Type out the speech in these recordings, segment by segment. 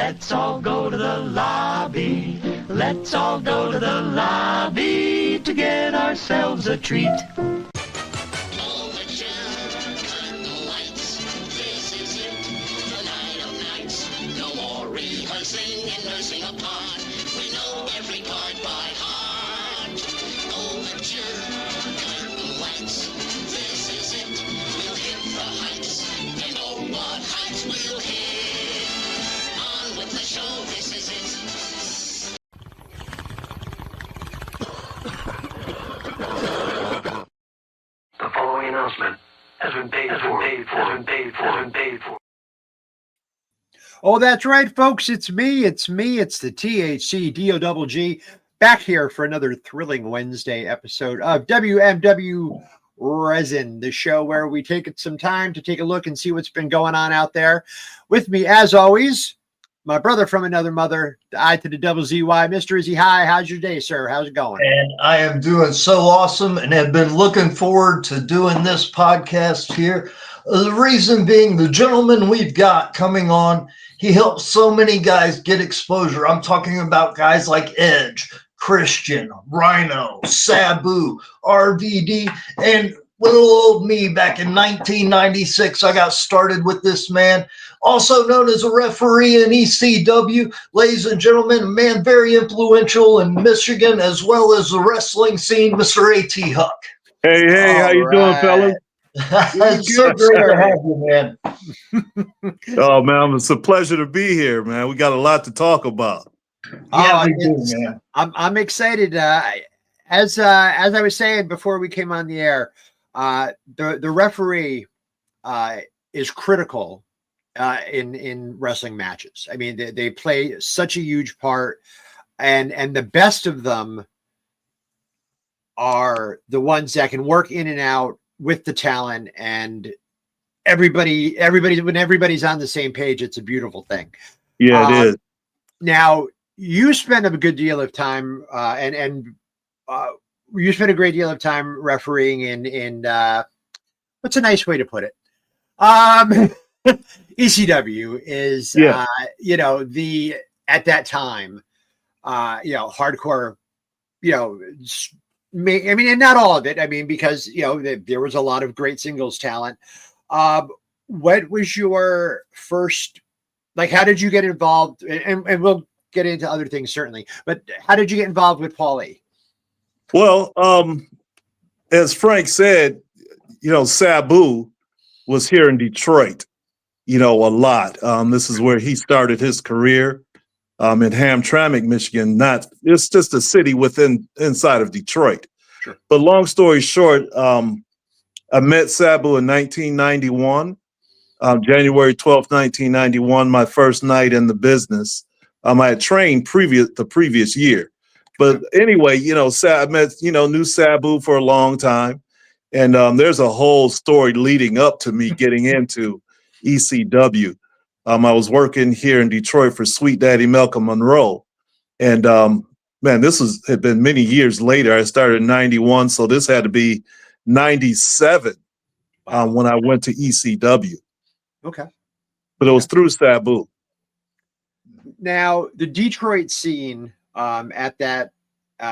Let's all go to the lobby. Let's all go to the lobby to get ourselves a treat. The following announcement has been paid for. Oh, that's right, folks. It's me. It's the THC DOGG back here for another thrilling Wednesday episode of WMW Rezin, the show where we take some time to take a look and see what's been going on out there. With me, as always, my brother from another mother, the I to the double ZY, Mr. Izzy. Hi, how's your day, sir? How's it going? And I am doing so awesome and have been looking forward to doing this podcast here. The reason being, the gentleman we've got coming on, he helps so many guys get exposure. I'm talking about guys like Edge, Christian, Rhino, Sabu, RVD, and little old me back in 1996. I got started with this man, also known as a referee in ECW. Ladies and gentlemen, a man very influential in Michigan as well as the wrestling scene, Mr. A T Huck. Hey, how you doing, fellas? It's so great to have you, man. Oh, man, it's a pleasure to be here, man. We got a lot to talk about. Yeah, we do, man. I'm excited. As I was saying before we came on the air, the referee is critical in wrestling matches. I mean, they play such a huge part, and the best of them are the ones that can work in and out with the talent, and everybody when everybody's on the same page, it's a beautiful thing. Yeah, it is. Now, you spend a good deal of time you spend a great deal of time refereeing in what's a nice way to put it? ECW is at that time hardcore, and not all of it. I mean, because there was a lot of great singles talent. What was your first, like, how did you get involved? And we'll get into other things certainly, but how did you get involved with Paulie? Well, as Frank said, Sabu was here in Detroit, a lot. This is where he started his career in Hamtramck, Michigan. It's just a city inside of Detroit. Sure. But long story short, I met Sabu in 1991, January 12th, 1991, my first night in the business. I had trained the previous year. But anyway, I met, knew Sabu for a long time. And there's a whole story leading up to me getting into ECW. I was working here in Detroit for Sweet Daddy Malcolm Monroe. And man, had been many years later. I started in 91, so this had to be 97 when I went to ECW. Okay. But it was through Sabu. Now, the Detroit scene at that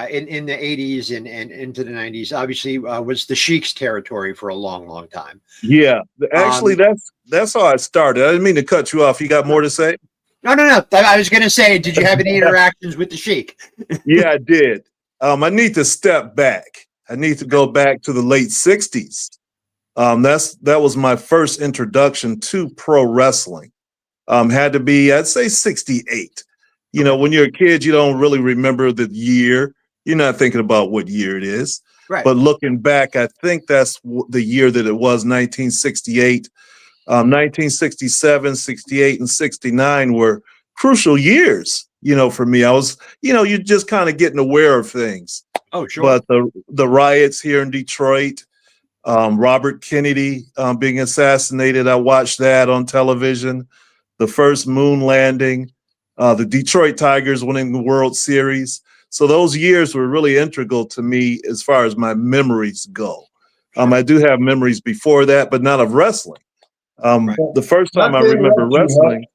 in the 80s and into the 90s obviously was the Sheik's territory for a long time. Yeah, actually that's how I started. I didn't mean to cut you off. You got more to say? No. I was going to say, did you have any interactions with the Sheik? Yeah, I did. I need to step back. I need to go back to the late 60s. That was my first introduction to pro wrestling. Had to be, I'd say 68. When you're a kid, you don't really remember the year. You're not thinking about what year it is. Right. But looking back, I think that's the year that it was, 1968. 1967, 68, and 69 were crucial years, for me. I was, you're just kind of getting aware of things. Oh, sure. But the riots here in Detroit, Robert Kennedy being assassinated, I watched that on television. The first moon landing, the Detroit Tigers winning the World Series. So those years were really integral to me as far as my memories go. I do have memories before that, but not of wrestling. The first time I remember wrestling.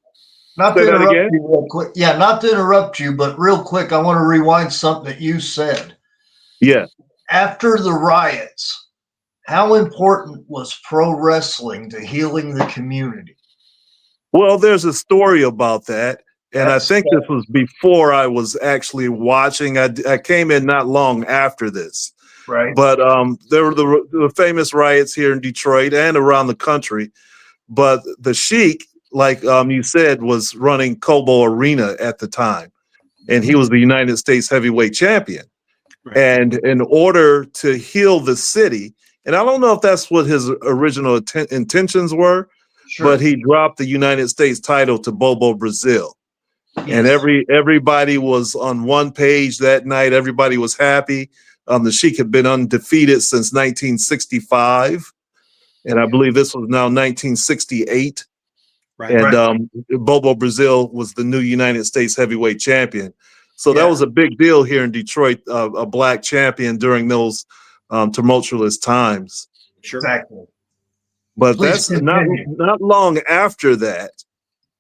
Not Say to that interrupt again? you real quick. Yeah, not to interrupt you, but real quick, I want to rewind something that you said. Yeah. After the riots, how important was pro wrestling to healing the community? Well, there's a story about that. And I That's think this was before I was actually watching. I came in not long after this. right. But there were the famous riots here in Detroit and around the country. But the Sheik, like you said, was running Cobo Arena at the time. And he was the United States heavyweight champion. Right. And in order to heal the city, and I don't know if that's what his original intentions were, Sure. but he dropped the United States title to Bobo Brazil. And Yes. everybody was on one page that night. Everybody was happy. The Sheik had been undefeated since 1965, and I believe this was now 1968. Right. And Bobo Brazil was the new United States heavyweight champion. So that Yeah. was a big deal here in Detroit, a black champion during those tumultuous times. Sure. Exactly. But Please that's not continue. long after that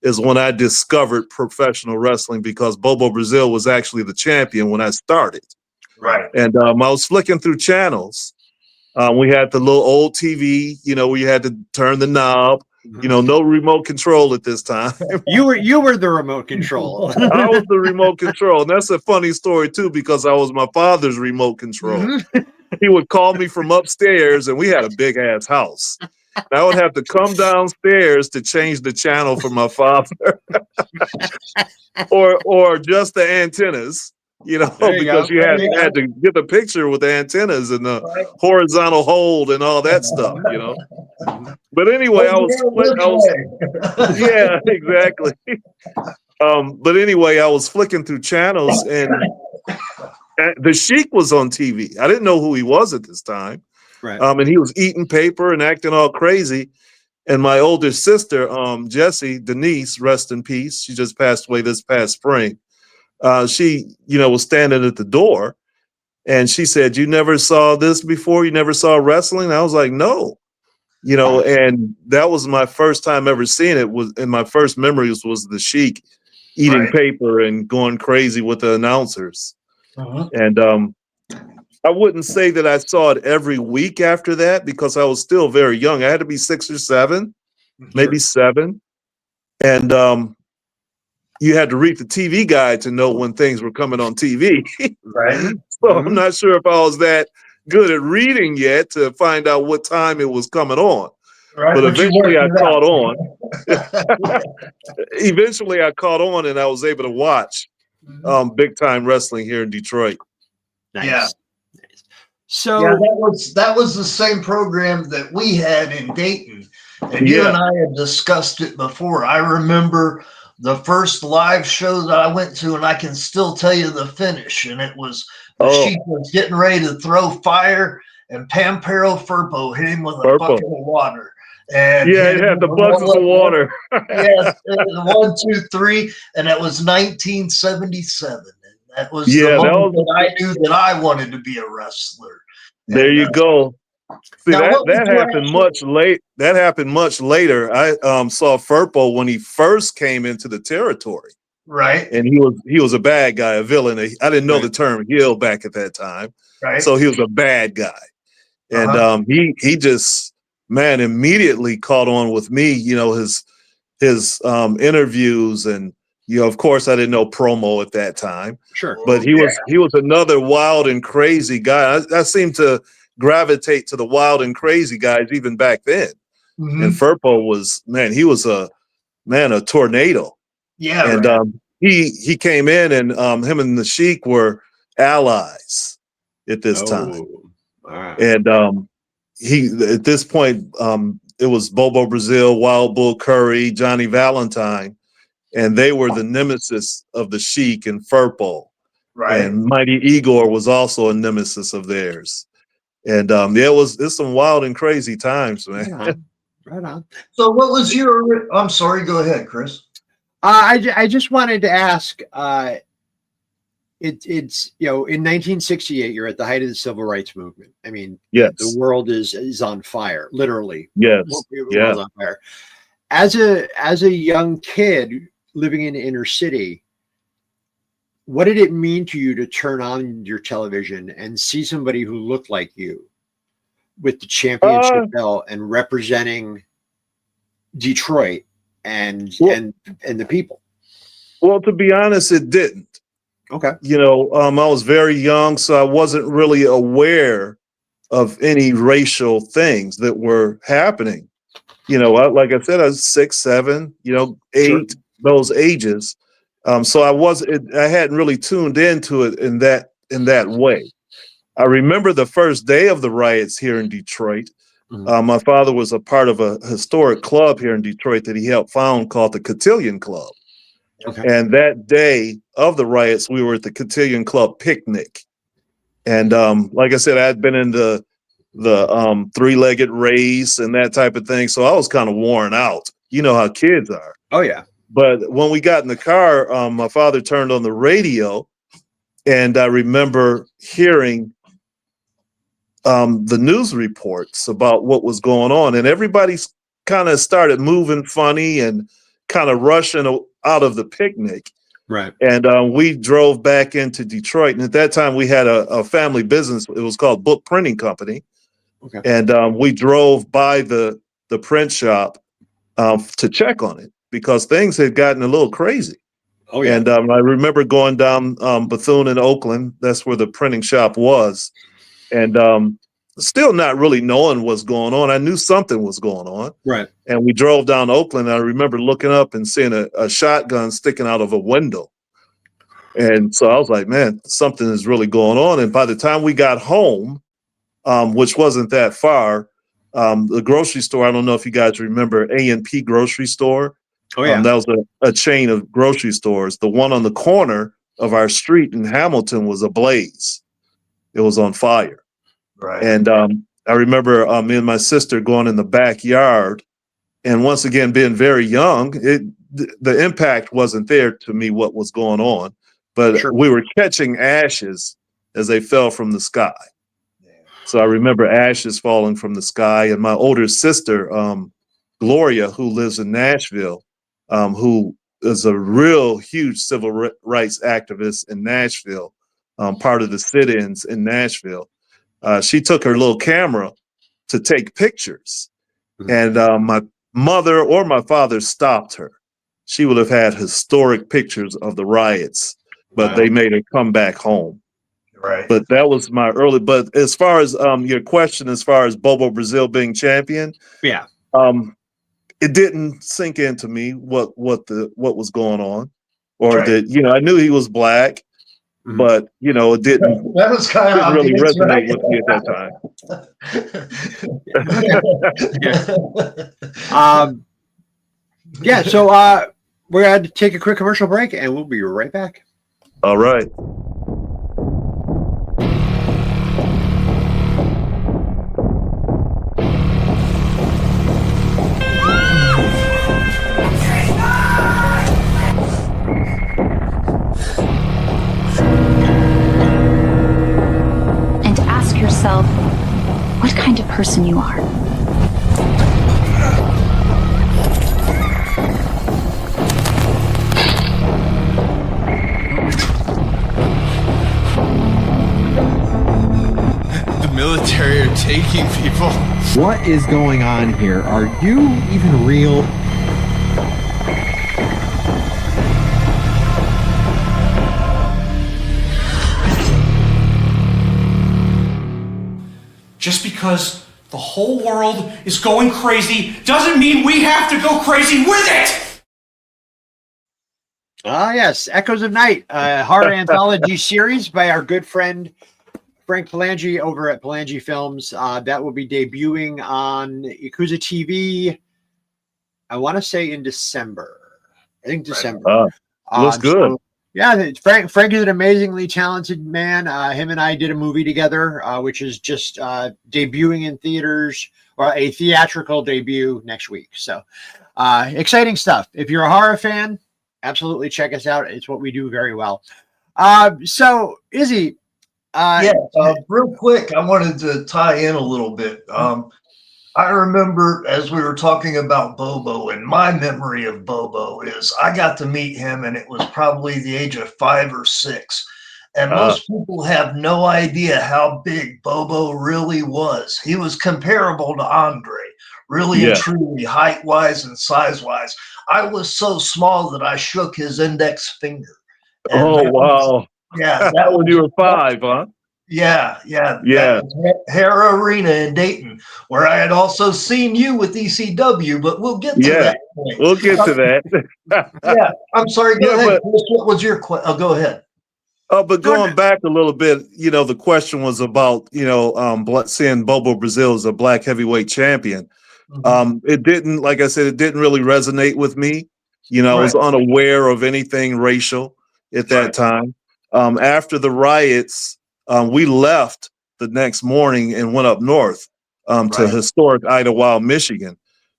is when I discovered professional wrestling, because Bobo Brazil was actually the champion when I started. Right. And I was flicking through channels. We had the little old TV, where you had to turn the knob. No remote control at this time. You were the remote control. I was the remote control. And that's a funny story, too, because I was my father's remote control. He would call me from upstairs, and we had a big ass house. And I would have to come downstairs to change the channel for my father, or just the antennas, There you because go. you There you had to get the picture with the antennas and the Right. horizontal hold and all that stuff. But anyway, yeah, exactly. But anyway, I was flicking through channels, and the Sheik was on TV. I didn't know who he was at this time. Right. And he was eating paper and acting all crazy. And my older sister, Jessie, Denise, rest in peace, she just passed away this past spring. She, was standing at the door, and she said, "You never saw this before? You never saw wrestling?" I was like, "No." And that was my first time ever seeing it. And my first memories was the Sheik eating Right. paper and going crazy with the announcers. Uh-huh. And I wouldn't say that I saw it every week after that, because I was still very young. I had to be 6 or 7, maybe 7. And you had to read the TV guide to know when things were coming on TV. Right. So I'm not sure if I was that good at reading yet to find out what time it was coming on. Right. But But you eventually I worked it caught on. out. Eventually I caught on, and I was able to watch big time wrestling here in Detroit. Nice. Yeah. Nice. So Yeah, that was the same program that we had in Dayton, and you Yeah. and I had discussed it before. I remember the first live show that I went to, and I can still tell you the finish. And it was the Sheik was getting ready to throw fire, and Pampero Firpo hit him with a bucket of water. And Yeah, it had the buckets of water. Yes, 1, 2, 3, and it was 1977. And that was the moment that I knew that I wanted to be a wrestler. There And, you go. See, now, what was that your happened actual- much late. That happened much later. I saw Firpo when he first came into the territory, Right, and he was a bad guy, a villain. I didn't know the term heel back at that time, right. so he was a bad guy. And he just, man, immediately caught on with me. His interviews, and of course I didn't know promo at that time. sure. But he was another wild and crazy guy. I seemed to gravitate to the wild and crazy guys even back then. And Firpo was, man, he was a tornado. Yeah, And right. he came in, and him and the Sheik were allies at this time. All right. And he, at this point, it was Bobo Brazil, Wild Bull Curry, Johnny Valentine, and they were the nemesis of the Sheik and Firpo. Right. And Mighty Igor was also a nemesis of theirs. And it's some wild and crazy times, man. Right on. So what was your, I'm sorry, go ahead, Chris. I just wanted to ask, it's in 1968, you're at the height of the civil rights movement. I mean, Yes. the world is on fire, literally. Yes. The world's on fire. As a young kid, living in inner city, what did it mean to you to turn on your television and see somebody who looked like you with the championship belt and representing Detroit and the people? Well, to be honest, it didn't. Okay. I was very young, so I wasn't really aware of any racial things that were happening. Like I said, I was 6, 7, 8, Sure. those ages. So I hadn't really tuned into it in that way. I remember the first day of the riots here in Detroit. My father was a part of a historic club here in Detroit that he helped found called the Cotillion Club. Okay. And that day of the riots, we were at the Cotillion Club picnic. And like I said, I'd been in the three-legged race and that type of thing. So I was kind of worn out. You know how kids are. Oh, yeah. But when we got in the car, my father turned on the radio, and I remember hearing the news reports about what was going on. And everybody kind of started moving funny and kind of rushing out of the picnic. Right. And we drove back into Detroit. And at that time, we had a family business. It was called Book Printing Company. Okay. And we drove by the print shop to check on it because things had gotten a little crazy. Oh, yeah. And I remember going down Bethune in Oakland. That's where the printing shop was. And still not really knowing what's going on. I knew something was going on. Right. And we drove down Oakland. And I remember looking up and seeing a shotgun sticking out of a window. And so I was like, man, something is really going on. And by the time we got home, which wasn't that far, the grocery store, I don't know if you guys remember A&P Grocery Store. Oh, yeah. That was a chain of grocery stores. The one on the corner of our street in Hamilton was ablaze. It was on fire. Right. And I remember me and my sister going in the backyard, and once again, being very young, the impact wasn't there to me what was going on, but Sure. we were catching ashes as they fell from the sky. So I remember ashes falling from the sky, and my older sister, Gloria, who lives in Nashville, who is a real huge civil rights activist in Nashville, part of the sit-ins in Nashville. She took her little camera to take pictures, and my mother or my father stopped her. She would have had historic pictures of the riots, but they made her come back home. Right. But that was my early. But as far as your question, as far as Bobo Brazil being champion, Yeah. It didn't sink into me what was going on, or Right. that I knew he was black, but it didn't. That was kind of Didn't really obvious, resonate right? with me at that time. Yeah. So we're going to take a quick commercial break, and we'll be right back. All right. And ask yourself what kind of person you are. Military are taking people. What is going on here? Are you even real? Just because the whole world is going crazy doesn't mean we have to go crazy with it! Ah, yes. Echoes of Night, horror anthology series by our good friend Frank Palangi over at Palangi Films. That will be debuting on Yakuza TV, I want to say in December. I think December. Looks good. So, yeah, Frank is an amazingly talented man. Him and I did a movie together, which is just debuting in theaters, or a theatrical debut next week. So exciting stuff. If you're a horror fan, absolutely check us out. It's what we do very well. So, Izzy, real quick, I wanted to tie in a little bit. I remember as we were talking about Bobo, and my memory of Bobo is I got to meet him, and it was probably the age of 5 or 6. And Uh, most people have no idea how big Bobo really was. He was comparable to Andre, really and yeah. truly, height wise and size wise. I was so small that I shook his index finger. And Oh, wow. yeah, that When was you were 5, huh? yeah, that Yeah. was Hara Arena in Dayton, where I had also seen you with ECW, but we'll get to Yeah. that point. We'll get to that. Yeah, I'm sorry. Go Yeah, ahead, but Chris. What was your question? Oh, go ahead. but No, no. going back a little bit, the question was about, seeing Bobo Brazil as a black heavyweight champion. It didn't, like I said, it didn't really resonate with me. I Right, was unaware of anything racial at that right, time. After the riots, we left the next morning and went up north to right. historic Idlewild, Michigan.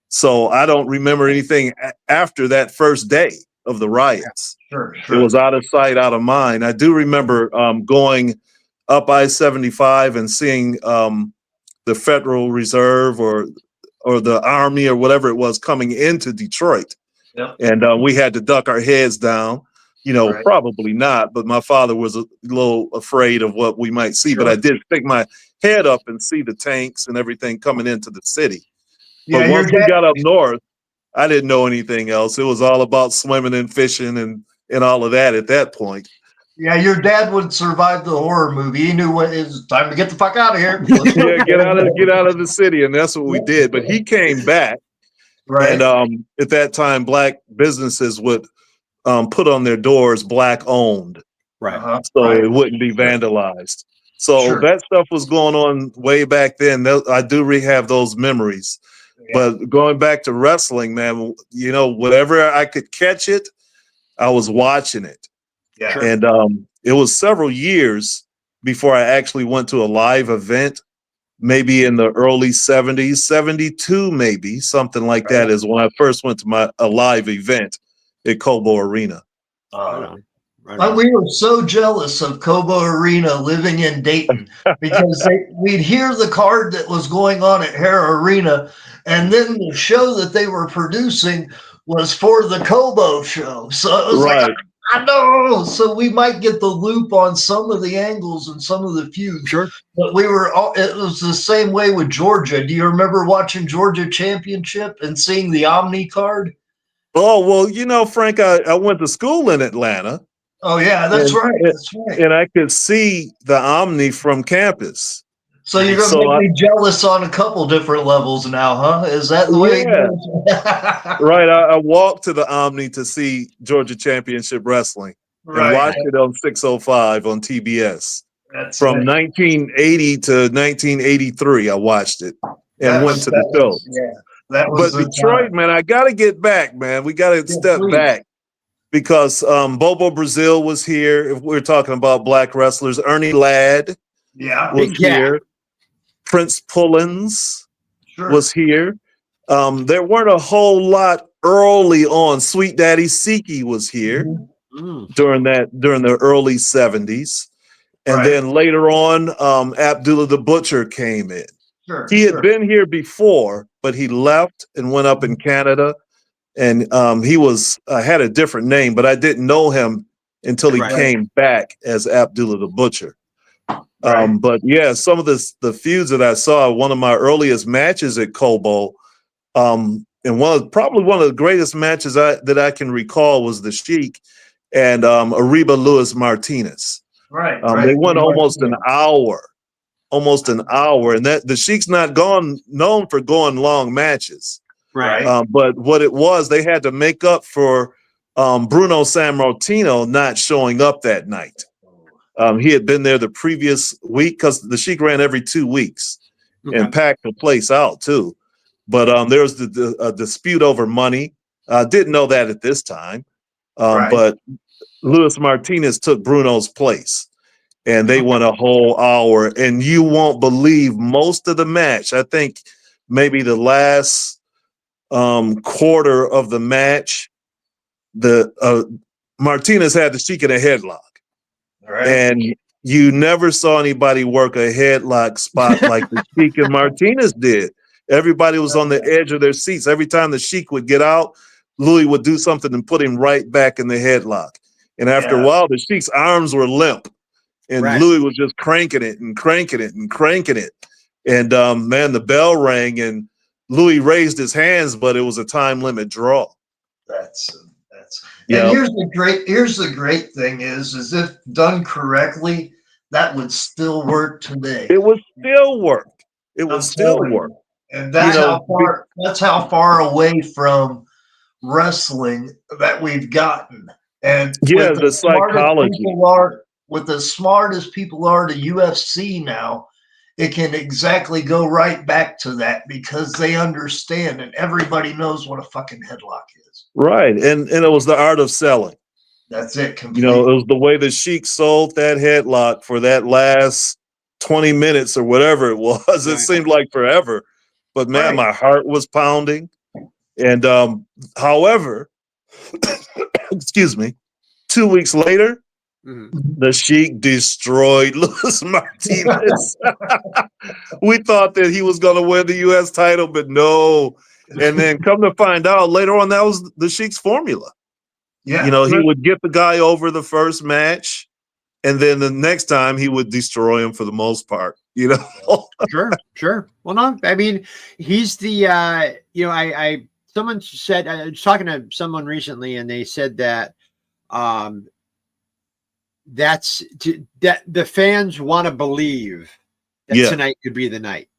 So I don't remember anything after that first day of the riots. Sure, It was sure. out of sight, out of mind. I do remember going up I-75 and seeing the Federal Reserve or the Army or whatever it was coming into Detroit, Yep. and we had to duck our heads down. Right. Probably not, but my father was a little afraid of what we might see. But I Sure. did stick my head up and see the tanks and everything coming into the city. Yeah, But your once we dad. got up north, I didn't know anything else. It was all about swimming and fishing and all of that at that point. Yeah, your dad would survive the horror movie. He knew what it was time to get the fuck out of here. Let's go. Yeah, get out of the city, and that's what we did. But he came back, and Right. at that time, black businesses would put on their doors "black owned," Right. so Right. it wouldn't be Sure. vandalized. So Sure. that stuff was going on way back then. I do have those memories. Yeah. But going back to wrestling, man, whatever I could catch it, I was watching it. Yeah. Sure. And it was several years before I actually went to a live event, maybe in the early 70s, 72, maybe something like that is when I first went to a live event at Cobo Arena. Right on. Right on. We were so jealous of Cobo Arena living in Dayton because we'd hear the card that was going on at Hara Arena, and then the show that they were producing was for the Cobo show. So it was like, Right. I know. So we might get the loop on some of the angles and some of the feuds. Sure. But it was the same way with Georgia. Do you remember watching Georgia Championship and seeing the Omni card? Oh, well, Frank, I went to school in Atlanta. Oh, yeah, that's and, right. and That's right. and I could see the Omni from campus. So you're going to So make me jealous on a couple different levels now, huh? Is that the way it yeah, goes? right. I walked to the Omni to see Georgia Championship Wrestling and Right. watched it on 605 on TBS. That's From it. 1980 to 1983, I watched it and went to the show. That But was the Detroit, time. man, I got to get back, man. We got to step please. back because Bobo Brazil was here. If we're talking about black wrestlers, Ernie Ladd Yeah. was Big Cat. here. Prince Pullins Sure. was here. There weren't a whole lot early on. Sweet Daddy Siki was here during the early 70s. And Right. then later on, Abdullah the Butcher came in. Sure. He had been here before, but he left and went up in Canada. And he had a different name, but I didn't know him until he Right. came back as Abdullah the Butcher. Right. But yeah, some of the feuds that I saw, one of my earliest matches at Cobo, and probably one of the greatest matches that I can recall was the Sheik and Ariba Luis Martinez. Right. They went almost an hour, and that the Sheik's not known for going long matches. Right. But what it was, they had to make up for Bruno Sammartino not showing up that night. He had been there the previous week because the Sheik ran every 2 weeks and packed the place out too. But there was a dispute over money. I didn't know that at this time. But Luis Martinez took Bruno's place. And they went a whole hour. And you won't believe most of the match. I think maybe the last quarter of the match, Martinez had the Sheik in a headlock. Right. And you never saw anybody work a headlock spot like the Sheik and Martinez did. Everybody was on the edge of their seats. Every time the Sheik would get out, Louis would do something and put him right back in the headlock. And after a while, the Sheik's arms were limp, and Louis was just cranking it and cranking it and cranking it. And man, the bell rang, and Louis raised his hands, but it was a time limit draw. And here's the great thing is if done correctly, that would still work today. It would still work. It would still work. And that's how far away from wrestling that we've gotten. And yeah, the psychology. With as smart as people are to UFC now, it can exactly go right back to that because they understand and everybody knows what a fucking headlock is. Right. And it was the art of selling. That's it. Completely. You know, it was the way the Sheik sold that headlock for that last 20 minutes or whatever it was. It seemed like forever. But man, my heart was pounding. And however, excuse me, 2 weeks later, the Sheik destroyed Luis Martinez. We thought that he was going to win the U.S. title, but no. And then come to find out later on, that was the Sheik's formula. Yeah, you know, he would get the guy over the first match, and then the next time he would destroy him for the most part. You know, sure. Well, no, I mean, he's the someone said I was talking to someone recently, and they said that that the fans want to believe that tonight could be the night.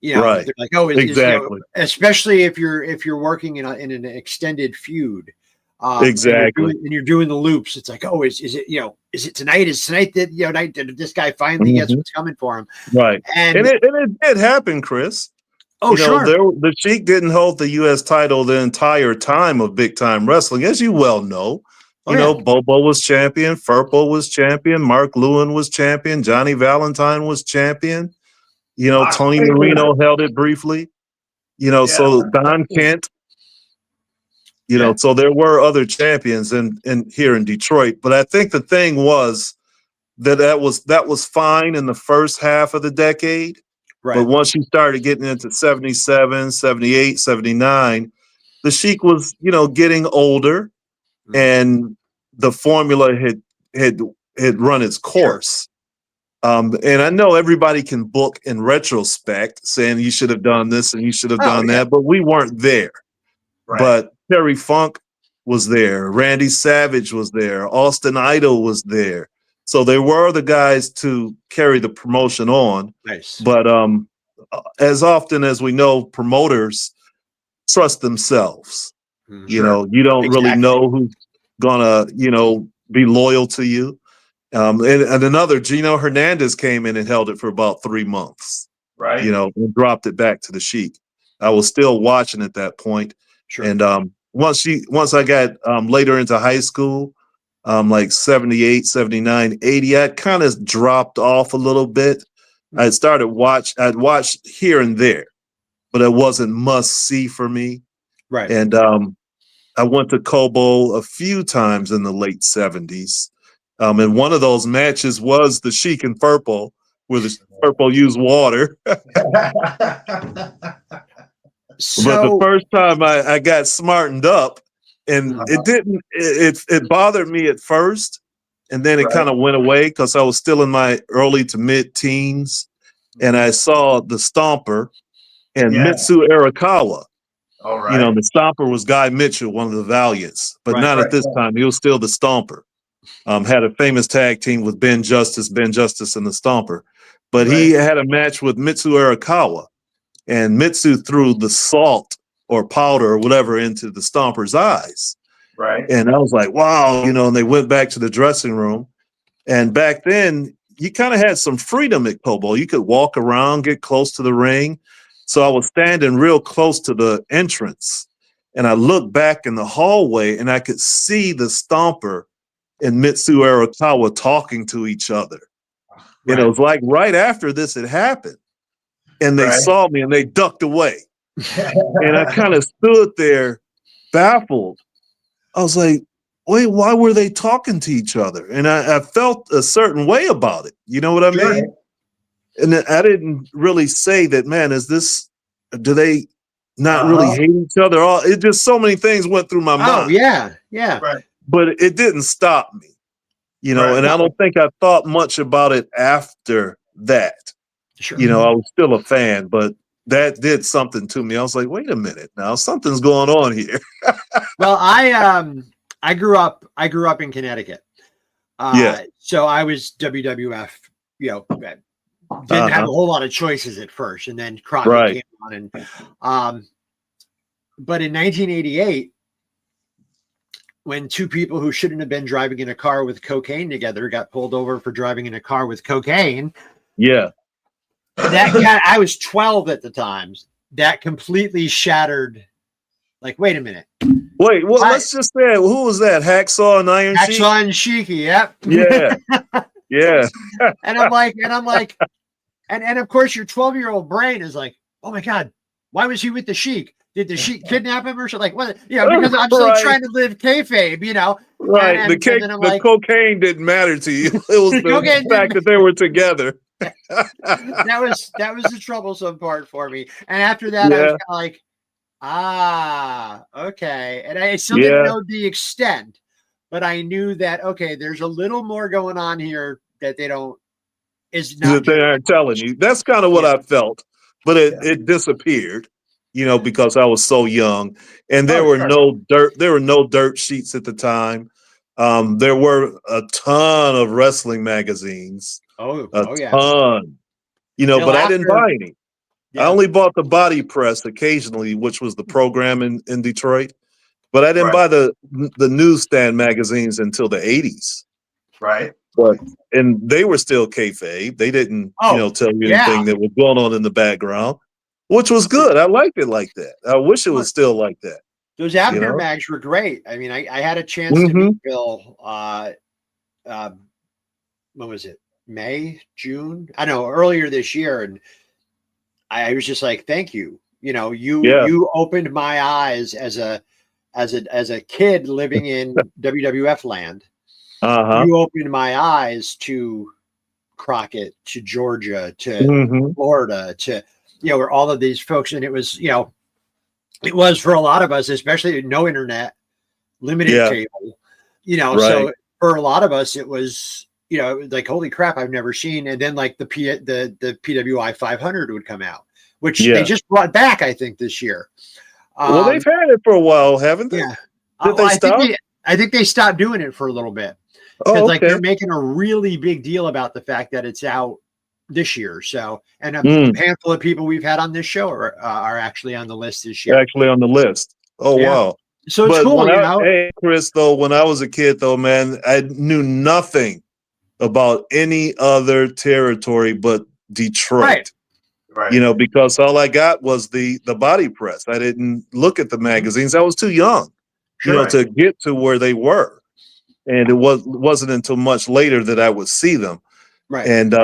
You know, they're like, oh, exactly. Especially if you're working in an extended feud. Exactly. And you're doing the loops. It's like, oh, is it tonight? Is tonight that night that this guy finally gets what's coming for him? Right. And it did happen, Chris. Oh, sure. The Sheik didn't hold the U.S. title the entire time of big time wrestling, as you well know. You know, Bobo was champion, Firpo was champion, Mark Lewin was champion, Johnny Valentine was champion. You know, Tony Marino held it briefly. You know, so Don Kent. You know, so there were other champions in here in Detroit, but I think the thing was that was fine in the first half of the decade. Right. But once you started getting into 77, 78, 79, the Sheik was, getting older and the formula had run its course. And I know everybody can book in retrospect saying you should have done this and you should have done that, but we weren't there. Right. But Terry Funk was there. Randy Savage was there. Austin Idol was there. So there were the guys to carry the promotion on. Nice. But as often as we know, promoters trust themselves. You know, you don't really know who's gonna, be loyal to you. And another, Gino Hernandez came in and held it for about 3 months. Right. And dropped it back to the Sheik. I was still watching at that point. Sure. And once I got later into high school, like 78, 79, 80, I kind of dropped off a little bit. I'd watched here and there, but it wasn't must see for me. Right. And I went to Kobo a few times in the late 70s. And one of those matches was the Sheik and Firpo, where the Firpo used water. But the first time I got smartened up, and it bothered me at first, and then it kind of went away because I was still in my early to mid teens, and I saw the Stomper and Mitsu Arakawa. All right. The Stomper was Guy Mitchell, one of the Valiants, but not at this time. He was still the Stomper. Had a famous tag team with Ben Justice and the Stomper, but he had a match with Mitsu Arakawa. And Mitsu threw the salt or powder or whatever into the Stomper's eyes. Right. And I was like, wow, and they went back to the dressing room. And back then, you kind of had some freedom at Kobo. You could walk around, get close to the ring. So I was standing real close to the entrance. And I looked back in the hallway and I could see the Stomper and Mitsu Arakawa talking to each other. Right. And it was like right after this had happened. And they saw me and they ducked away. And I kind of stood there baffled. I was like, wait, why were they talking to each other? And I felt a certain way about it. You know what I mean? And I didn't really say that, man, is this do they not really hate each other? It just so many things went through my mind. Oh yeah, yeah. Right. But it didn't stop me, and Right. I don't think I thought much about it after that. Sure. I was still a fan, but that did something to me. I was like, wait a minute now, something's going on here. Well, I grew up in Connecticut. Yeah. So I was WWF, didn't have a whole lot of choices at first, and then Crockett Right. came on, and but in 1988, when two people who shouldn't have been driving in a car with cocaine together got pulled over for driving in a car with cocaine, Yeah. I was 12 at the time. That completely shattered. Like, wait a minute. Wait, well, let's just say, who was that? Hacksaw and Iron Sheik? Hacksaw and Sheiky, yep. Yeah. Yeah. and I'm like, and of course your 12-year-old brain is like, oh my God, why was he with the Sheik? Did the Sheik kidnap him or something? Like, what? Because I'm still trying to live kayfabe, Right. And then I'm the cocaine didn't matter to you. It was the fact that they were together. that was the troublesome part for me. And after that, I was kind of like, okay. And I still didn't know the extent, but I knew that, okay, there's a little more going on here that they aren't telling you. That's kind of what I felt, but it disappeared, because I was so young, and there were no dirt sheets at the time. There were a ton of wrestling magazines. A ton, but I didn't buy any. I only bought the Body Press occasionally, which was the program in Detroit, but I didn't buy the newsstand magazines until the 80s. Right. And they were still kayfabe. They didn't, tell you anything that was going on in the background, which was good. I liked it like that. I wish it was still like that. Those Abner mags were great. I mean, I had a chance to meet Bill. When was it? May, June? I know, earlier this year, and I was just like, thank you. You opened my eyes as a kid living in WWF land. You opened my eyes to Crockett, to Georgia, to Florida, to where all of these folks, and it was it was for a lot of us, especially no internet, limited cable, so for a lot of us it was it was like, holy crap, I've never seen. And then like the PWI 500 would come out, which they just brought back, I think, this year. Well, they've had it for a while, haven't they? Yeah. Did they stop? I think they stopped doing it for a little bit. Because like they're making a really big deal about the fact that it's out this year. So, and a handful of people we've had on this show are actually on the list this year. Actually on the list. Oh, wow. So it's cool, Hey, Chris, though, when I was a kid, though, man, I knew nothing about any other territory but Detroit. Right. Because all I got was the Body Press. I didn't look at the magazines. I was too young, to get to where they were. And it wasn't until much later that I would see them, and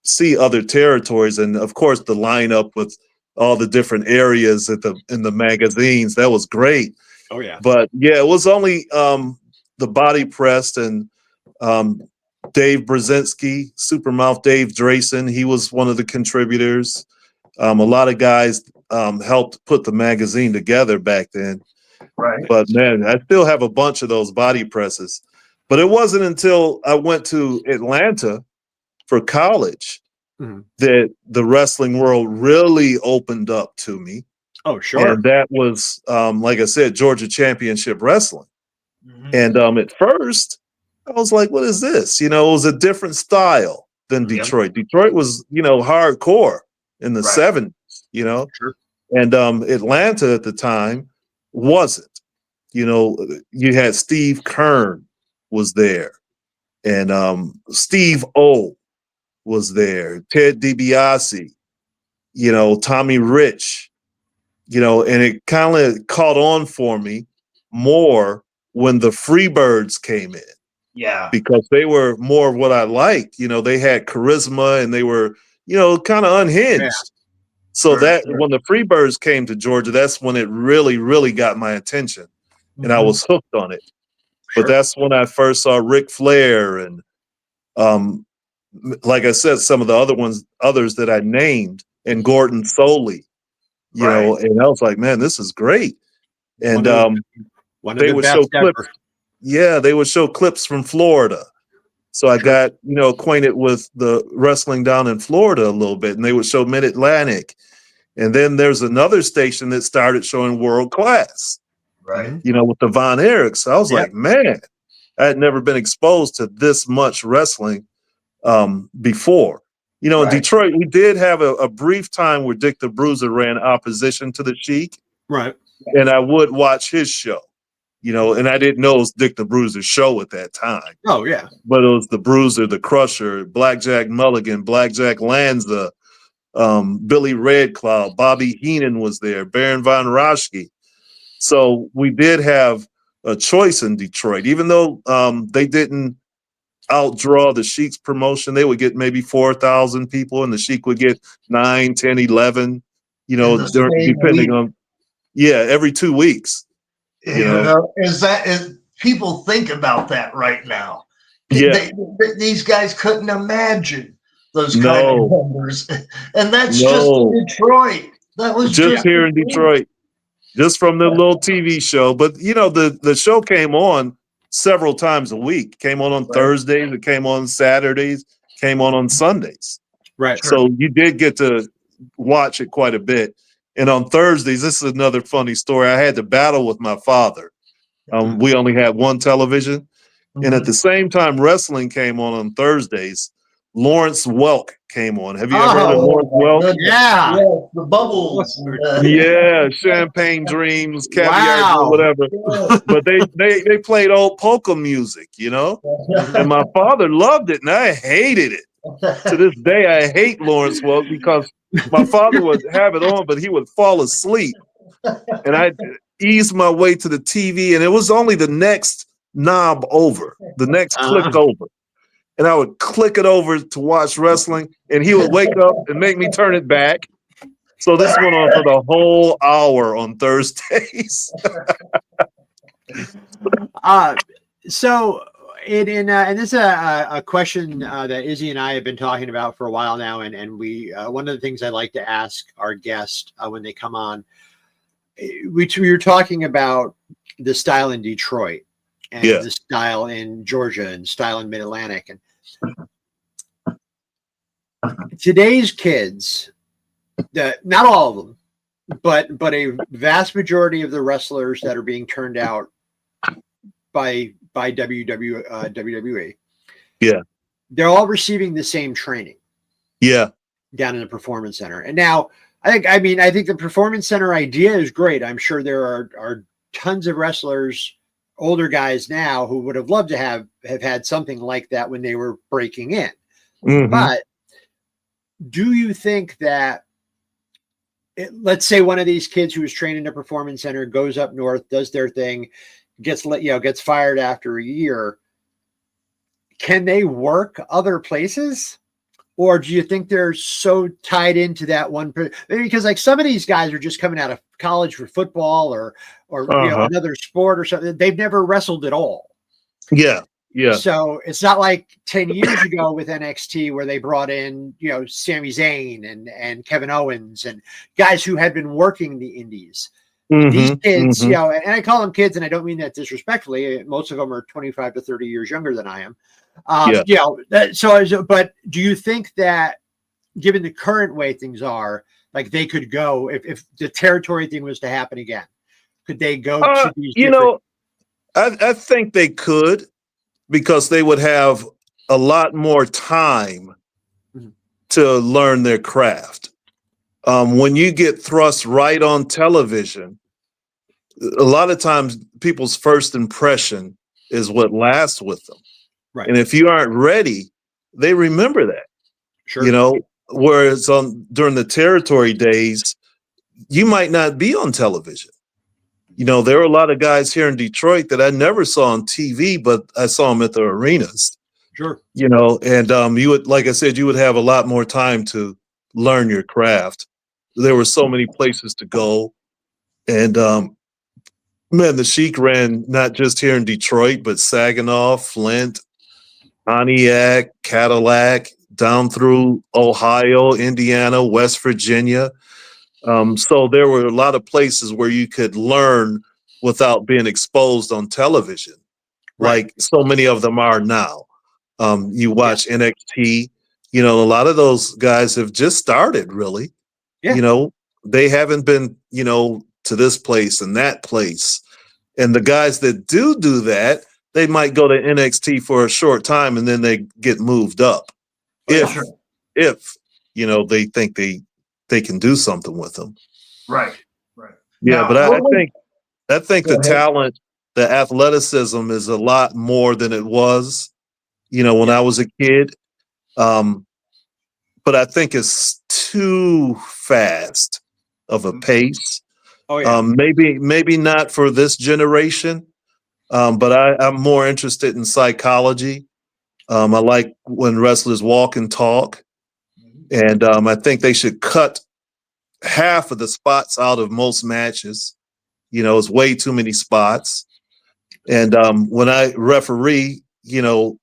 see other territories, and of course the lineup with all the different areas in the magazines. That was great. Oh yeah. But it was only the Body Press and Dave Brzezinski, Supermouth Dave Drayson. He was one of the contributors. A lot of guys helped put the magazine together back then. Right. But man, I still have a bunch of those Body Presses. But it wasn't until I went to Atlanta for college that the wrestling world really opened up to me. Oh, sure. And that was, like I said, Georgia Championship Wrestling. And at first, I was like, what is this? It was a different style than Detroit. Detroit was, hardcore in the 70s, Sure. And Atlanta at the time wasn't. You had Steve Kern was there, and Steve O was there, Ted DiBiase, Tommy Rich, and it kind of caught on for me more when the Freebirds came in. Yeah. Because they were more of what I liked. They had charisma and they were, kind of unhinged. Yeah. So when the Freebirds came to Georgia, that's when it really, really got my attention. And I was hooked on it. But that's when I first saw Ric Flair and, like I said, some of the others that I named, and Gordon Soley. you know, and I was like, man, this is great. And one of they the would best show clips. ever. Yeah, they would show clips from Florida. So I got, you know, acquainted with the wrestling down in Florida a little bit, and they would show Mid-Atlantic. And then there's another station that started showing world class, Right. you know, with the Von Erichs. I was Yep. like, man, I had never been exposed to this much wrestling before. You know, in Right. Detroit, we did have a brief time where Dick the Bruiser ran opposition to the Sheik, Right. and I would watch his show, you know, and I didn't know it was Dick the Bruiser's show at that time. Oh, yeah. But it was the Bruiser, the Crusher, Blackjack Mulligan, Blackjack Lanza, Billy Red Cloud, Bobby Heenan was there, Baron von Raschke. So we did have a choice in Detroit, even though they didn't outdraw the Sheik's promotion. They would get maybe 4,000 people, and the Sheik would get 9, 10, 11, you know, depending on, every 2 weeks. You know, is people think about that right now? Yeah. These guys couldn't imagine those kind of numbers, and that's just in Detroit. That was just here in Detroit, just from the little TV show. But you know, the show came on several times a week. Came on Thursdays. It came on Saturdays. Came on Sundays. Right. So you did get to watch it quite a bit. And on Thursdays, this is another funny story. I had to battle with my father. We only had one television. And at the same time wrestling came on Thursdays, Lawrence Welk came on. Have you ever heard of Lawrence Welk? Yeah. The bubbles. Yeah, Champagne Dreams, Caviar, whatever. But they played old polka music, you know? And my father loved it, and I hated it. To this day, I hate Lawrence Welk because my father would have it on, but he would fall asleep. And I'd ease my way to the TV, and it was only the next knob over, the next click over. And I would click it over to watch wrestling, and he would wake up and make me turn it back. So this went on for the whole hour on Thursdays. And this is a question that Izzy and I have been talking about for a while now, and we one of the things I like to ask our guests when they come on, we were talking about the style in Detroit and the style in Georgia and style in Mid-Atlantic, and today's kids, not all of them, but a vast majority of the wrestlers that are being turned out by WWE. Yeah. They're all receiving the same training. Yeah. Down in the Performance Center. And now I think the Performance Center idea is great. I'm sure there are tons of wrestlers, older guys now, who would have loved to have had something like that when they were breaking in. Mm-hmm. But do you think that let's say one of these kids who was trained in a Performance Center goes up north, does their thing, gets fired after a year, can they work other places? Or do you think they're so tied into that one? Because like some of these guys are just coming out of college for football or another sport or something. They've never wrestled at all. Yeah. Yeah. So it's not like 10 years ago with NXT where they brought in, Sami Zayn and Kevin Owens and guys who had been working the indies. These kids, and I call them kids, and I don't mean that disrespectfully. Most of them are 25 to 30 years younger than I am. But do you think that given the current way things are, like they could go if the territory thing was to happen again, could they go to these? I think they could, because they would have a lot more time to learn their craft. When you get thrust right on television, a lot of times people's first impression is what lasts with them. Right. And if you aren't ready, they remember that. Sure. Whereas during the territory days, you might not be on television. There were a lot of guys here in Detroit that I never saw on TV, but I saw them at the arenas. Sure. And you would, like I said, you would have a lot more time to learn your craft. There were so many places to go. And man, the Sheik ran not just here in Detroit, but Saginaw, Flint, Pontiac, Cadillac, down through Ohio, Indiana, West Virginia. So there were a lot of places where you could learn without being exposed on television, Right. like so many of them are now. You watch NXT, you know, a lot of those guys have just started really. Yeah. You know, they haven't been, you know, to this place and that place. And the guys that do that, they might go to NXT for a short time and then they get moved up. If you know, they think they can do something with them. Right. Yeah, Now, but I think Go the ahead. talent, the athleticism is a lot more than it was, you know, when I was a kid. But I think it's too fast of a pace. Oh yeah. Maybe not for this generation, but I'm more interested in psychology. I like when wrestlers walk and talk, and I think they should cut half of the spots out of most matches. You know, it's way too many spots. And when I referee, you know,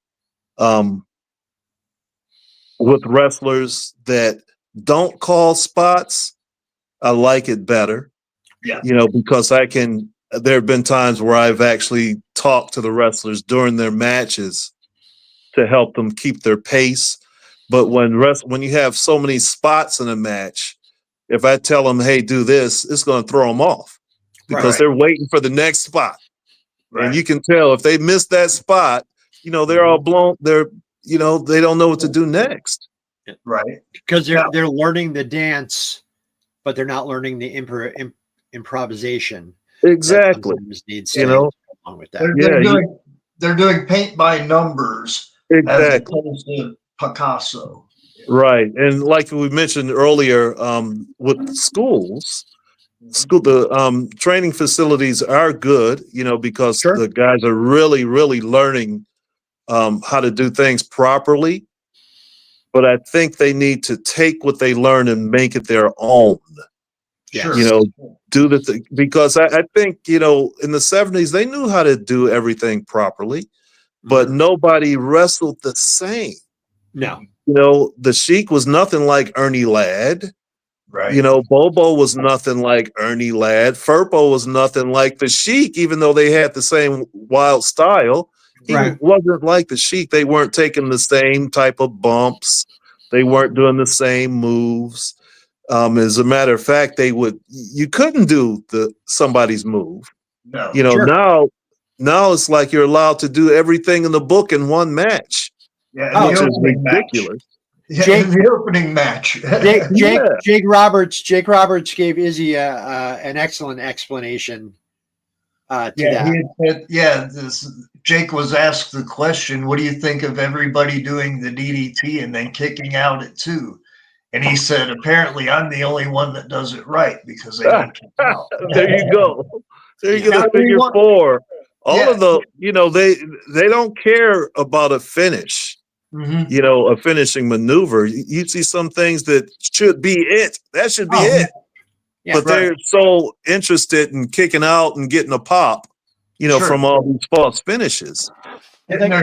with wrestlers that don't call spots, I like it better. Yeah. You know, because there have been times where I've actually talked to the wrestlers during their matches to help them keep their pace. But when you have so many spots in a match, if I tell them, hey, do this, it's going to throw them off because they're waiting for the next spot. Right. And you can tell if they miss that spot, you know, they're all blown. You know, they don't know what to do next. Right. Because they're learning the dance, but they're not learning the improvisation. Exactly. Needs you know, along with that. They're doing paint by numbers as opposed to Picasso. Right. And like we mentioned earlier, with schools, the training facilities are good, you know, because the guys are really, really learning how to do things properly. But I think they need to take what they learn and make it their own. Yes. You know, do the thing because I think, you know, in the 70s, they knew how to do everything properly, but nobody wrestled the same. No. You know, the Sheik was nothing like Ernie Ladd. Right. You know, Bobo was nothing like Ernie Ladd. Furpo was nothing like the Sheik, even though they had the same wild style. He wasn't like the Sheik. They weren't taking the same type of bumps. They weren't doing the same moves. As a matter of fact, you couldn't do somebody's move. No. You know, now it's like you're allowed to do everything in the book in one match. Yeah, which is ridiculous. Yeah, the opening match. Jake Roberts gave Izzy an excellent explanation to that. Jake was asked the question, what do you think of everybody doing the DDT and then kicking out at 2? And he said, apparently I'm the only one that does it right because they don't kick out. There you go. There you go. Figure 4. All of the, you know, they don't care about a finish. You know, a finishing maneuver. You see some things that should be it. That should be it. Yeah, but they're so interested in kicking out and getting a pop, you know, from all these false finishes. When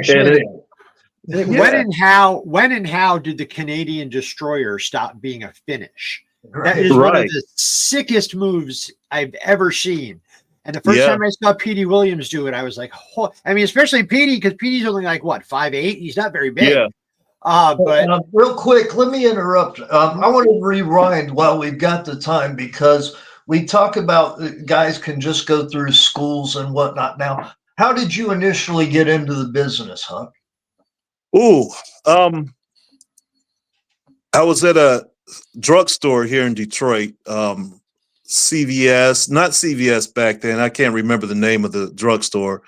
and how did the Canadian Destroyer stop being a finish? That is one of the sickest moves I've ever seen. And the first time I saw Petey Williams do it, I was like, oh. I mean, especially Petey, because Petey's only like, what, 5'8"? He's not very big. Yeah. But real quick, let me interrupt. I want to rewind while we've got the time because we talk about guys can just go through schools and whatnot. Now, how did you initially get into the business, Huck? I was at a drugstore here in Detroit. CVS, not CVS back then. I can't remember the name of the drugstore.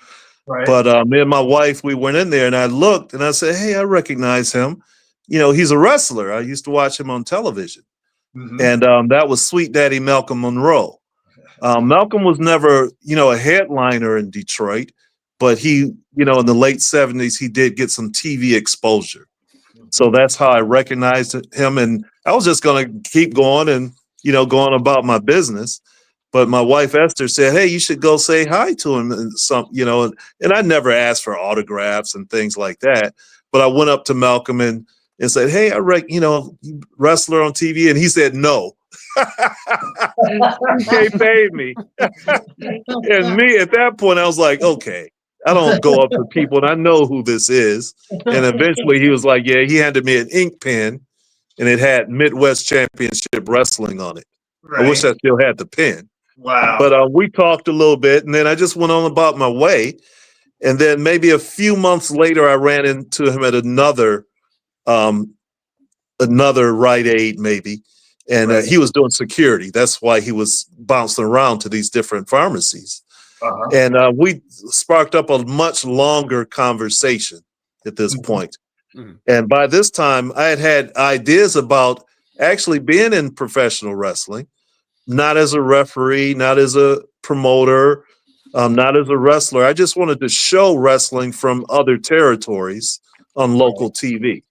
Right. But me and my wife, we went in there and I looked and I said, hey, I recognize him. You know, he's a wrestler. I used to watch him on television. And that was Sweet Daddy Malcolm Monroe. Malcolm was never, you know, a headliner in Detroit, but he, you know, in the late 70s, he did get some TV exposure. So that's how I recognized him. And I was just going to keep going and, you know, going about my business. But my wife Esther said, hey, you should go say hi to him. And you know, and I never asked for autographs and things like that. But I went up to Malcolm and said, hey, you know, wrestler on TV. And he said, no. You can't pay me. And me at that point, I was like, okay, I don't go up to people and I know who this is. And eventually he was like, yeah, he handed me an ink pen and it had Midwest Championship Wrestling on it. I wish I still had the pen. Wow. But we talked a little bit and then I just went on about my way. And then maybe a few months later, I ran into him at another Rite Aid, maybe. And he was doing security. That's why he was bouncing around to these different pharmacies. And we sparked up a much longer conversation at this point. And by this time, I had ideas about actually being in professional wrestling, not as a referee, not as a promoter, not as a wrestler. I just wanted to show wrestling from other territories on local TV.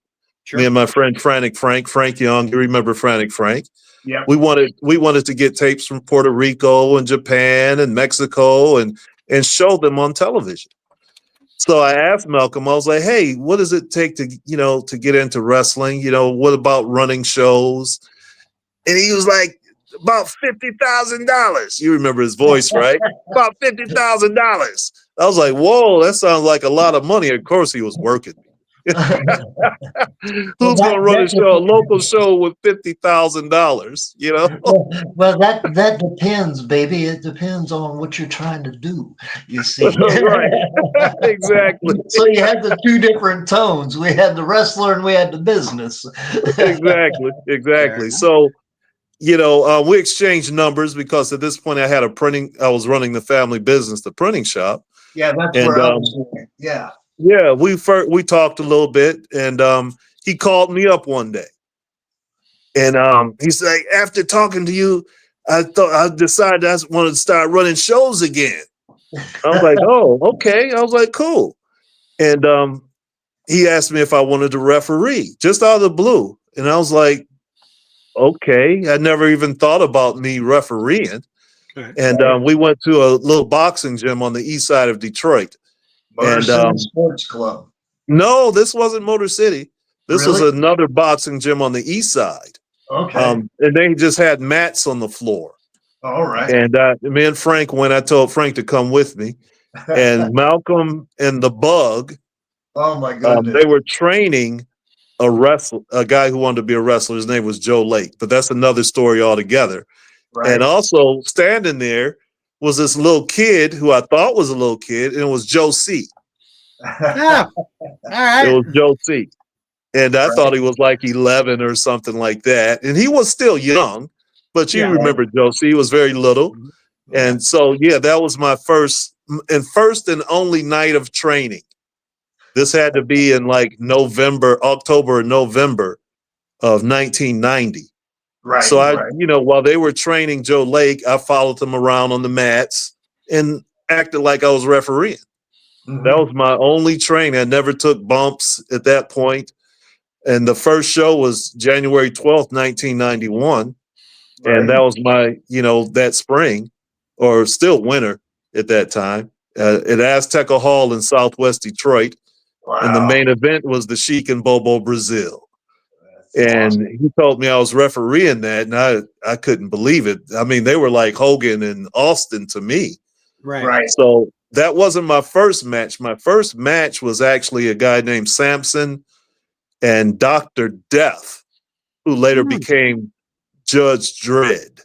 Me and my friend Frank Young, you remember Frantic Frank? Yeah. We wanted to get tapes from Puerto Rico and Japan and Mexico and show them on television. So I asked Malcolm, I was like, hey, what does it take to get into wrestling? What about running shows? And he was like, about $50,000. You remember his voice, right? About $50,000. I was like, whoa, that sounds like a lot of money. Of course he was working me. Who's going to run a local show with $50,000? Well, that depends, baby. It depends on what you're trying to do. You see, right? Exactly. So you had the two different tones. We had the wrestler and we had the business. Exactly. So, we exchanged numbers because at this point I was running the family business, the printing shop. Yeah, that's where I was doing. Yeah. Yeah, we talked a little bit, and he called me up one day, and he's like, "After talking to you, I decided I wanted to start running shows again." I was like, "Oh, okay." I was like, "Cool," and he asked me if I wanted to referee, just out of the blue, and I was like, "Okay." I never even thought about me refereeing, and we went to a little boxing gym on the east side of Detroit. Motor City Sports Club. No, this wasn't Motor City. This was Really? another boxing gym on the east side. Okay. And they just had mats on the floor. All right. And me and Frank went. I told Frank to come with me. And Malcolm and the Bug, Oh my goodness. they were training a guy who wanted to be a wrestler. His name was Joe Lake, but that's another story altogether. Right. And also standing there was this little kid who I thought was a little kid, and it was Joe C. Yeah. All right. It was Joe C. And I thought he was like 11 or something like that. And he was still young, but you remember Joe C. He was very little. And so, that was my first and only night of training. This had to be in like October or November of 1990. Right. So while they were training Joe Lake, I followed them around on the mats and acted like I was refereeing. Mm-hmm. That was my only training. I never took bumps at that point. And the first show was January 12th, 1991. Right. And that was my, that spring or still winter at that time at Azteca Hall in Southwest Detroit. Wow. And the main event was the Sheik and Bobo Brazil. That's awesome. He told me I was refereeing that, and I couldn't believe it. I mean, they were like Hogan and Austin to me. Right. So that wasn't my first match. My first match was actually a guy named Samson and Dr. Death, who later became Judge Dredd,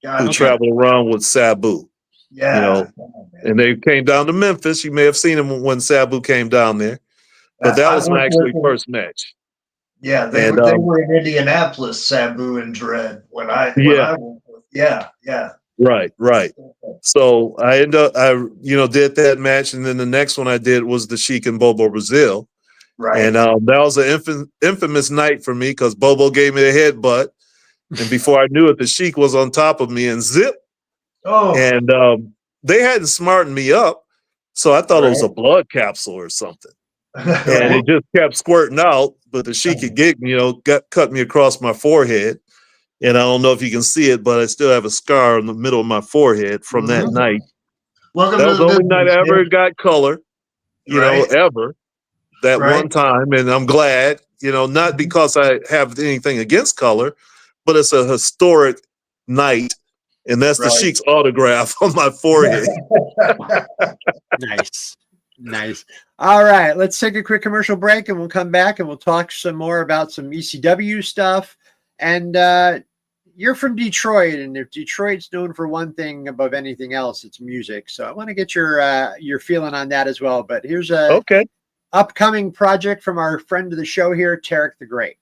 who traveled around with Sabu. Yeah. And they came down to Memphis. You may have seen him when Sabu came down there. But that was my first match. Yeah, they were in Indianapolis, Sabu and Dredd, when I went with. Yeah. Right. So I did that match, and then the next one I did was the Sheik and Bobo Brazil. Right. And that was an infamous night for me because Bobo gave me a headbutt, and before I knew it, the Sheik was on top of me and zip. Oh. And they hadn't smartened me up, so I thought it was a blood capsule or something. And it just kept squirting out, but the Sheik cut me across my forehead. And I don't know if you can see it, but I still have a scar in the middle of my forehead from that night. Welcome that was to the only night I ever got color, ever. That one time. And I'm glad, not because I have anything against color, but it's a historic night, and that's the Right. Sheik's autograph on my forehead. Nice. All right, let's take a quick commercial break, and we'll come back and we'll talk some more about some ECW stuff. And you're from Detroit, and if Detroit's known for one thing above anything else, it's music. So I want to get your feeling on that as well. But here's a upcoming project from our friend of the show here, Tarek the Great.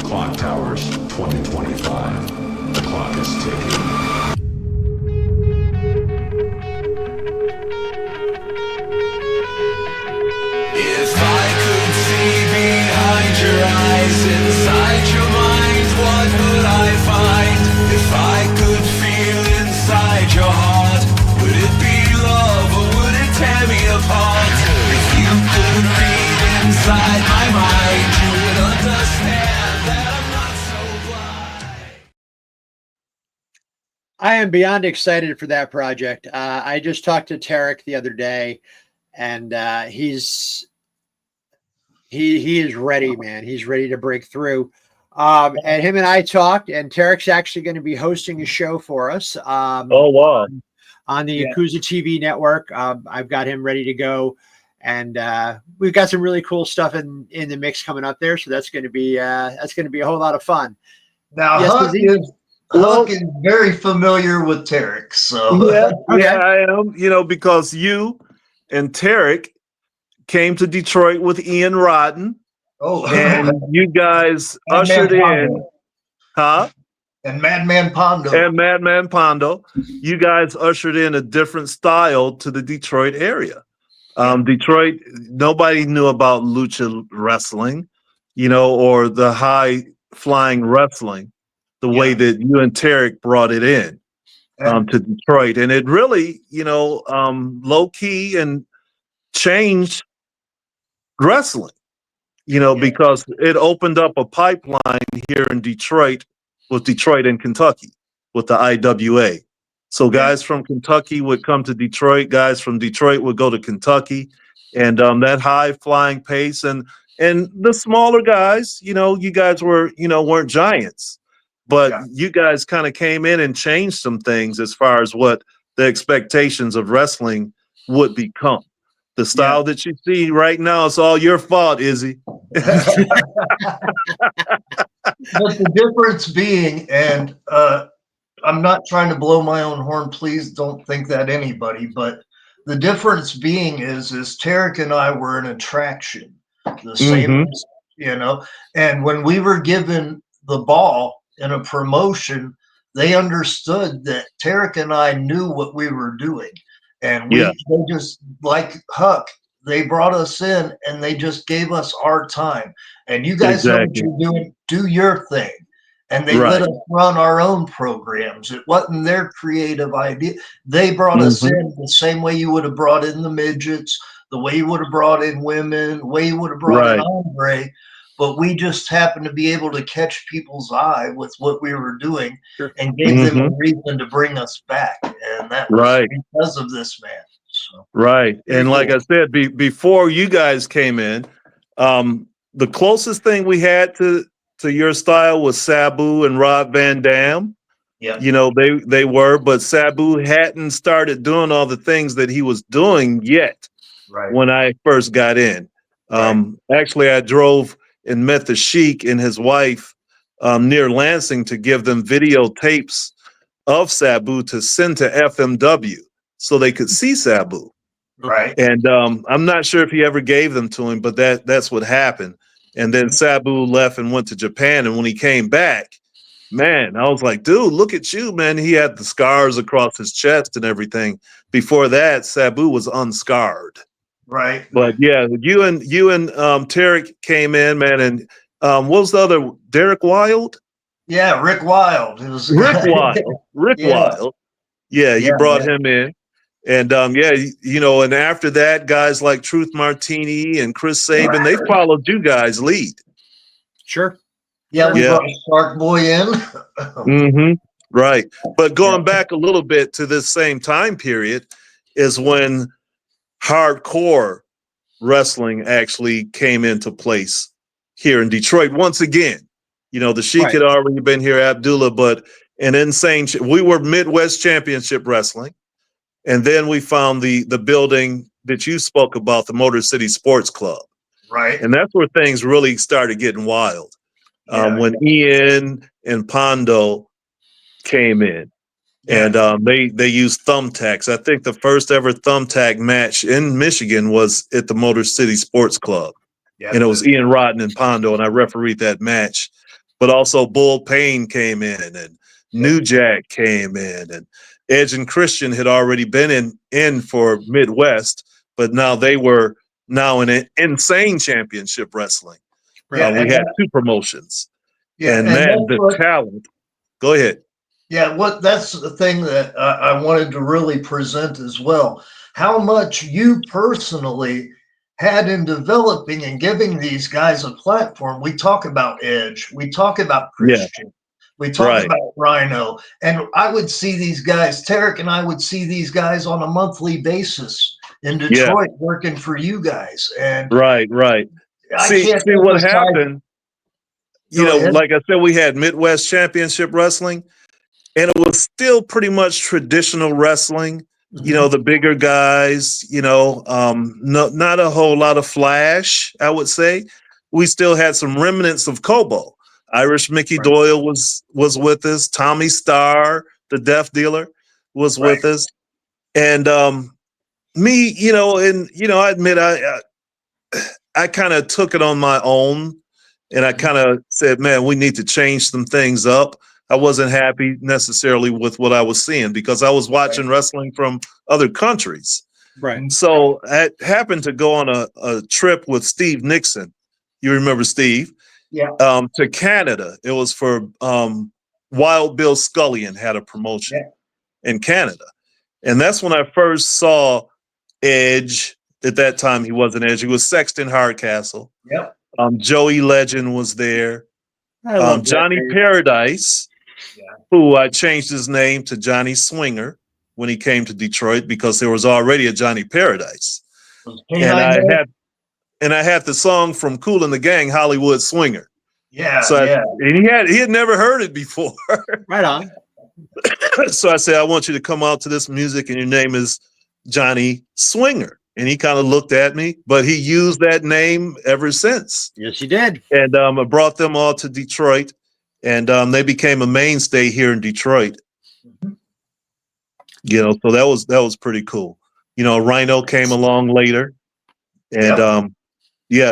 Clock Towers 2025. The clock is ticking. If I could see behind your eyes, inside your mind, what would I find? If I could feel inside your heart, would it be love or would it tear me apart? If you could read inside my mind, you would understand that I'm not so blind. I am beyond excited for that project. I just talked to Tarek the other day, and he is ready, man. He's ready to break through. And him and I talked, and Tarek's actually going to be hosting a show for us. Oh, wow. On the Yakuza TV network. I've got him ready to go. And we've got some really cool stuff in the mix coming up there. So that's going to be a whole lot of fun. Now, Yes, Huck is very familiar with Tarek. So yeah, I am, because you and Tarek came to Detroit with Ian Rodden. Oh, and you guys ushered in, And Madman Pondo. And Madman Pondo. You guys ushered in a different style to the Detroit area. Detroit, nobody knew about lucha wrestling, or the high flying wrestling, the way that you and Tarek brought it in to Detroit. And it really, low key and changed wrestling, because it opened up a pipeline here in Detroit with Detroit and Kentucky with the IWA. So guys from Kentucky would come to Detroit, guys from Detroit would go to Kentucky, and that high flying pace and the smaller guys, you guys were, weren't giants, but you guys kind of came in and changed some things as far as what the expectations of wrestling would become. The style that you see right now, it's all your fault, Izzy. But the difference being, and I'm not trying to blow my own horn, please don't think that anybody, but the difference being is Tarek and I were an attraction, the same, and when we were given the ball in a promotion, they understood that Tarek and I knew what we were doing. And they just, like Huck, they brought us in and they just gave us our time. And you guys know what you're doing, do your thing. And they let us run our own programs. It wasn't their creative idea. They brought us in the same way you would have brought in the midgets, the way you would have brought in women, the way you would have brought in Andre. But we just happened to be able to catch people's eye with what we were doing and gave them a reason to bring us back. And that was because of this man. So, and like I said, before you guys came in, the closest thing we had to your style was Sabu and Rob Van Dam. They were, but Sabu hadn't started doing all the things that he was doing yet. Right. when I first got in. Actually, I drove and met the Sheik and his wife near Lansing to give them videotapes of Sabu to send to FMW so they could see Sabu. Right. And I'm not sure if he ever gave them to him, but that's what happened. And then Sabu left and went to Japan. And when he came back, man, I was like, dude, look at you, man. He had the scars across his chest and everything. Before that, Sabu was unscarred. Right. But yeah, you and Tarek came in, man. And what was the other? Derek Wild? Yeah, Rick Wild. It was Rick Wild. Rick Yeah. Wild. Yeah, you brought him in. And yeah, you know, and after that, guys like Truth Martini and Chris Sabin, they followed you guys' lead. Sure. Yeah, we brought Shark Boy in. Right. But going back a little bit to this same time period is when hardcore wrestling actually came into place here in Detroit. Once again, you know, the Sheik had already been here, Abdullah, but an insane, we were Midwest Championship Wrestling. And then we found the building that you spoke about, the Motor City Sports Club. Right. And that's where things really started getting wild. When Ian and Pondo came in and they used thumbtacks. I think the first ever thumbtack match in Michigan was at the Motor City Sports Club. And it was Ian Rotten and Pondo, and I refereed that match. But also Bull Payne came in and New Jack came in, and Edge and Christian had already been in for Midwest, but now they were now in an insane championship wrestling. We had two promotions. Yeah, and man, the talent. Go ahead. Yeah, that's the thing that I wanted to really present as well. How much you personally had in developing and giving these guys a platform. We talk about Edge, we talk about Christian, we talk about Rhino, and I would see these guys, Tarek and I would see these guys on a monthly basis in Detroit working for you guys. And right. See what happened. You know, like I said, we had Midwest Championship Wrestling, and it was still pretty much traditional wrestling. You know, the bigger guys, you know, not a whole lot of flash, I would say. We still had some remnants of Kobo. Irish Mickey Doyle was with us. Tommy Starr, the death dealer, was with us. And me, you know, and, you know, I admit I kind of took it on my own. And I kind of said, man, we need to change some things up. I wasn't happy necessarily with what I was seeing because I was watching wrestling from other countries. Right. So I happened to go on a trip with Steve Nixon. You remember Steve? Yeah. To Canada. It was for Wild Bill Scullion had a promotion in Canada. And that's when I first saw Edge. At that time, he wasn't Edge. He was Sexton Hardcastle. Yep. Joey Legend was there. Johnny that. Paradise, who I changed his name to Johnny Swinger when he came to Detroit because there was already a Johnny Paradise. And I had the song from Kool and the Gang, Hollywood Swinger. And he had never heard it before. Right on. So I said, I want you to come out to this music, and your name is Johnny Swinger. And he kind of looked at me, but he used that name ever since. Yes, he did. And I brought them all to Detroit, and they became a mainstay here in Detroit. You know, so that was pretty cool. You know, Rhino came along later, and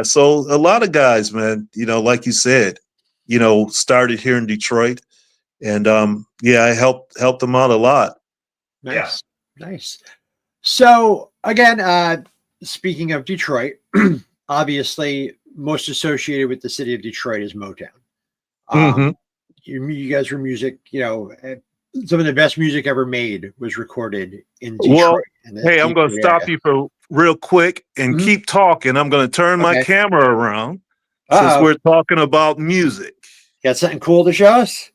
so a lot of guys, man. You know, like you said, you know, started here in Detroit, and I helped them out a lot. Nice. So again, speaking of Detroit, obviously most associated with the city of Detroit is Motown. You guys were music, you know, some of the best music ever made was recorded in Detroit. Well, hey, I'm going to stop you for real quick and keep talking. I'm going to turn my camera around since we're talking about music. Got something cool to show us?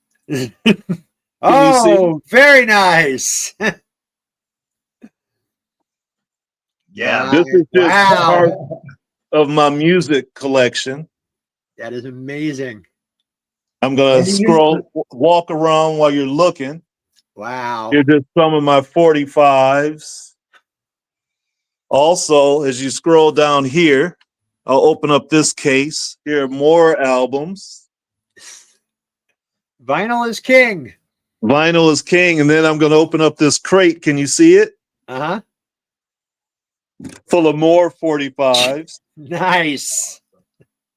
Oh, very nice. This is just part of my music collection. That is amazing. I'm going to walk around while you're looking. Wow. Here's just some of my 45s. Also, as you scroll down here, I'll open up this case. Here are more albums. Vinyl is king. Vinyl is king. And then I'm going to open up this crate. Can you see it? Uh-huh. Full of more 45s. Nice.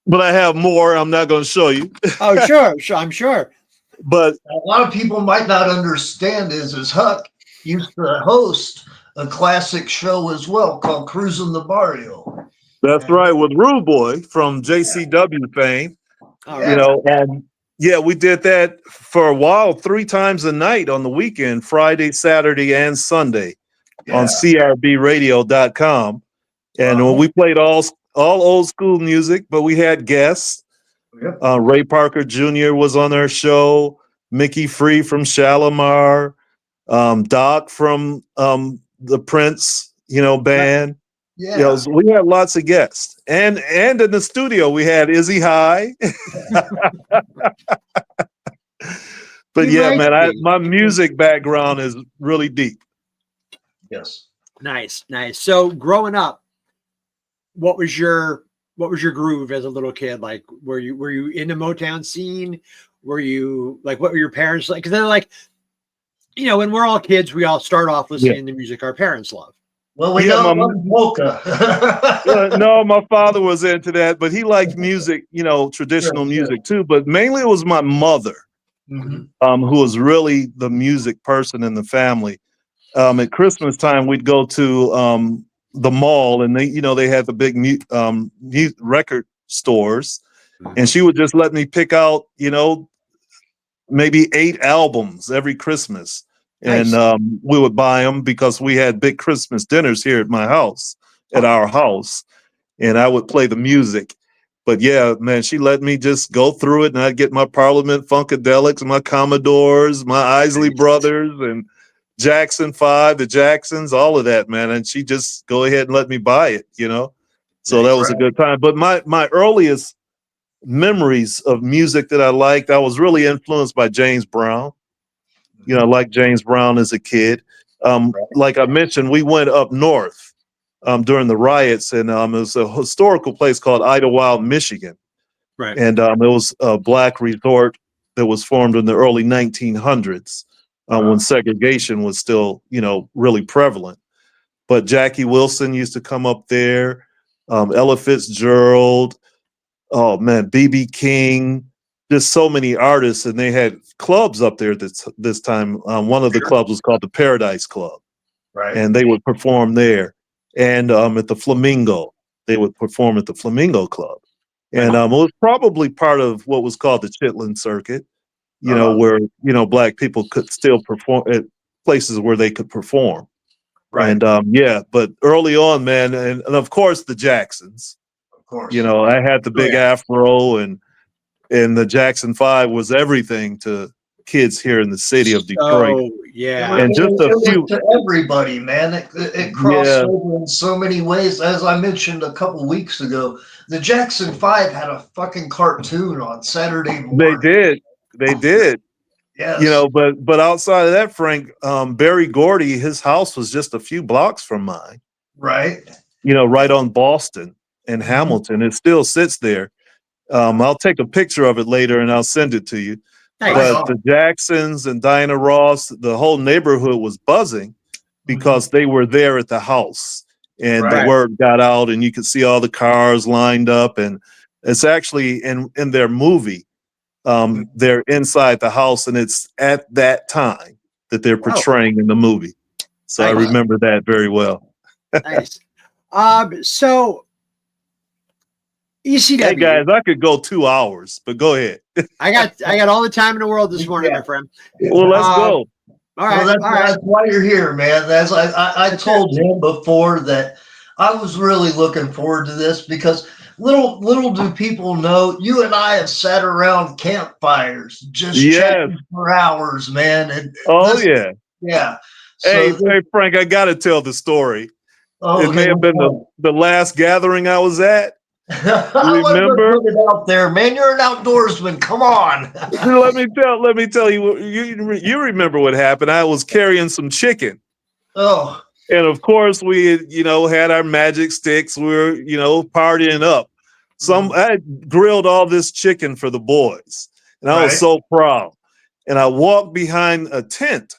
But I have more. I'm not going to show you. Oh, sure. I'm sure. But a lot of people might not understand is Huck used to host a classic show as well called Cruising the Barrio. That's right, with Rude Boy from JCW fame. You know, and yeah, we did that for a while, 3 times a night on the weekend, Friday, Saturday, and Sunday on crbradio.com. And when we played all old school music, but we had guests. Ray Parker Jr. was on our show, Mickey Free from Shalimar, Dogg from the Prince, band. Yeah. You know, so we had lots of guests. And in the studio we had Izzy High. But yeah, man, my music background is really deep. Yes. Nice. So growing up, what was your groove as a little kid? Like, were you in the Motown scene? Were you like, what were your parents like? Because they're like, when we're all kids, we all start off listening to music our parents love. Well, we know polka. No, my father was into that, but he liked music, traditional music too. But mainly it was my mother, who was really the music person in the family. At Christmas time, we'd go to the mall, and they had the big record stores, and she would just let me pick out, maybe 8 albums every Christmas. Nice. And we would buy them because we had big Christmas dinners here at my house, at our house, and I would play the music. But yeah, man, she let me just go through it, and I'd get my Parliament Funkadelics, my Commodores, my Isley Brothers, and Jackson 5, the Jacksons, all of that, man. And she just go ahead and let me buy it, So that was a good time. But my earliest memories of music that I liked, I was really influenced by James Brown. I liked James Brown as a kid. Like I mentioned, we went up north during the riots, and it was a historical place called Idlewild, Michigan. Right. And it was a black resort that was formed in the early 1900s when segregation was still, really prevalent. But Jackie Wilson used to come up there, Ella Fitzgerald, oh man, B.B. King, just so many artists, and they had clubs up there this time. One of the clubs was called the Paradise Club, right? And they would perform there. And at the Flamingo, they would perform at the Flamingo Club. And it was probably part of what was called the Chitlin Circuit, where black people could still perform at places where they could perform. Right. And but early on, man, and of course the Jacksons. Of course. I had the big afro, and the Jackson 5 was everything to kids here in the city of Detroit. Oh, yeah. And just a few to everybody, man. It crossed over in so many ways. As I mentioned a couple weeks ago, the Jackson 5 had a fucking cartoon on Saturday morning. They did. Yes. But outside of that, Frank, Berry Gordy, his house was just a few blocks from mine. Right. Right on Boston and Hamilton. It still sits there. I'll take a picture of it later and I'll send it to you. Nice. But the Jacksons and Diana Ross, the whole neighborhood was buzzing because they were there at the house, and the word got out, and you could see all the cars lined up. And it's actually in their movie. They're inside the house, and it's at that time that they're portraying in the movie. So I remember that very well. Nice. So ECW. Hey guys, I could go 2 hours, but go ahead. I got all the time in the world this morning, my friend. Well, let's go. All right. Well, that's why you're here, man. As I told him before that I was really looking forward to this because little do people know, you and I have sat around campfires just chatting for hours, man. And yeah. So hey, Frank, I got to tell the story. It may have been the last gathering I was at. Remember? Put it out there, man. You're an outdoorsman. Come on. let me tell you. You remember what happened? I was carrying some chicken. Oh. And of course, we, had our magic sticks. We were, partying up. I grilled all this chicken for the boys, and I was so proud. And I walked behind a tent,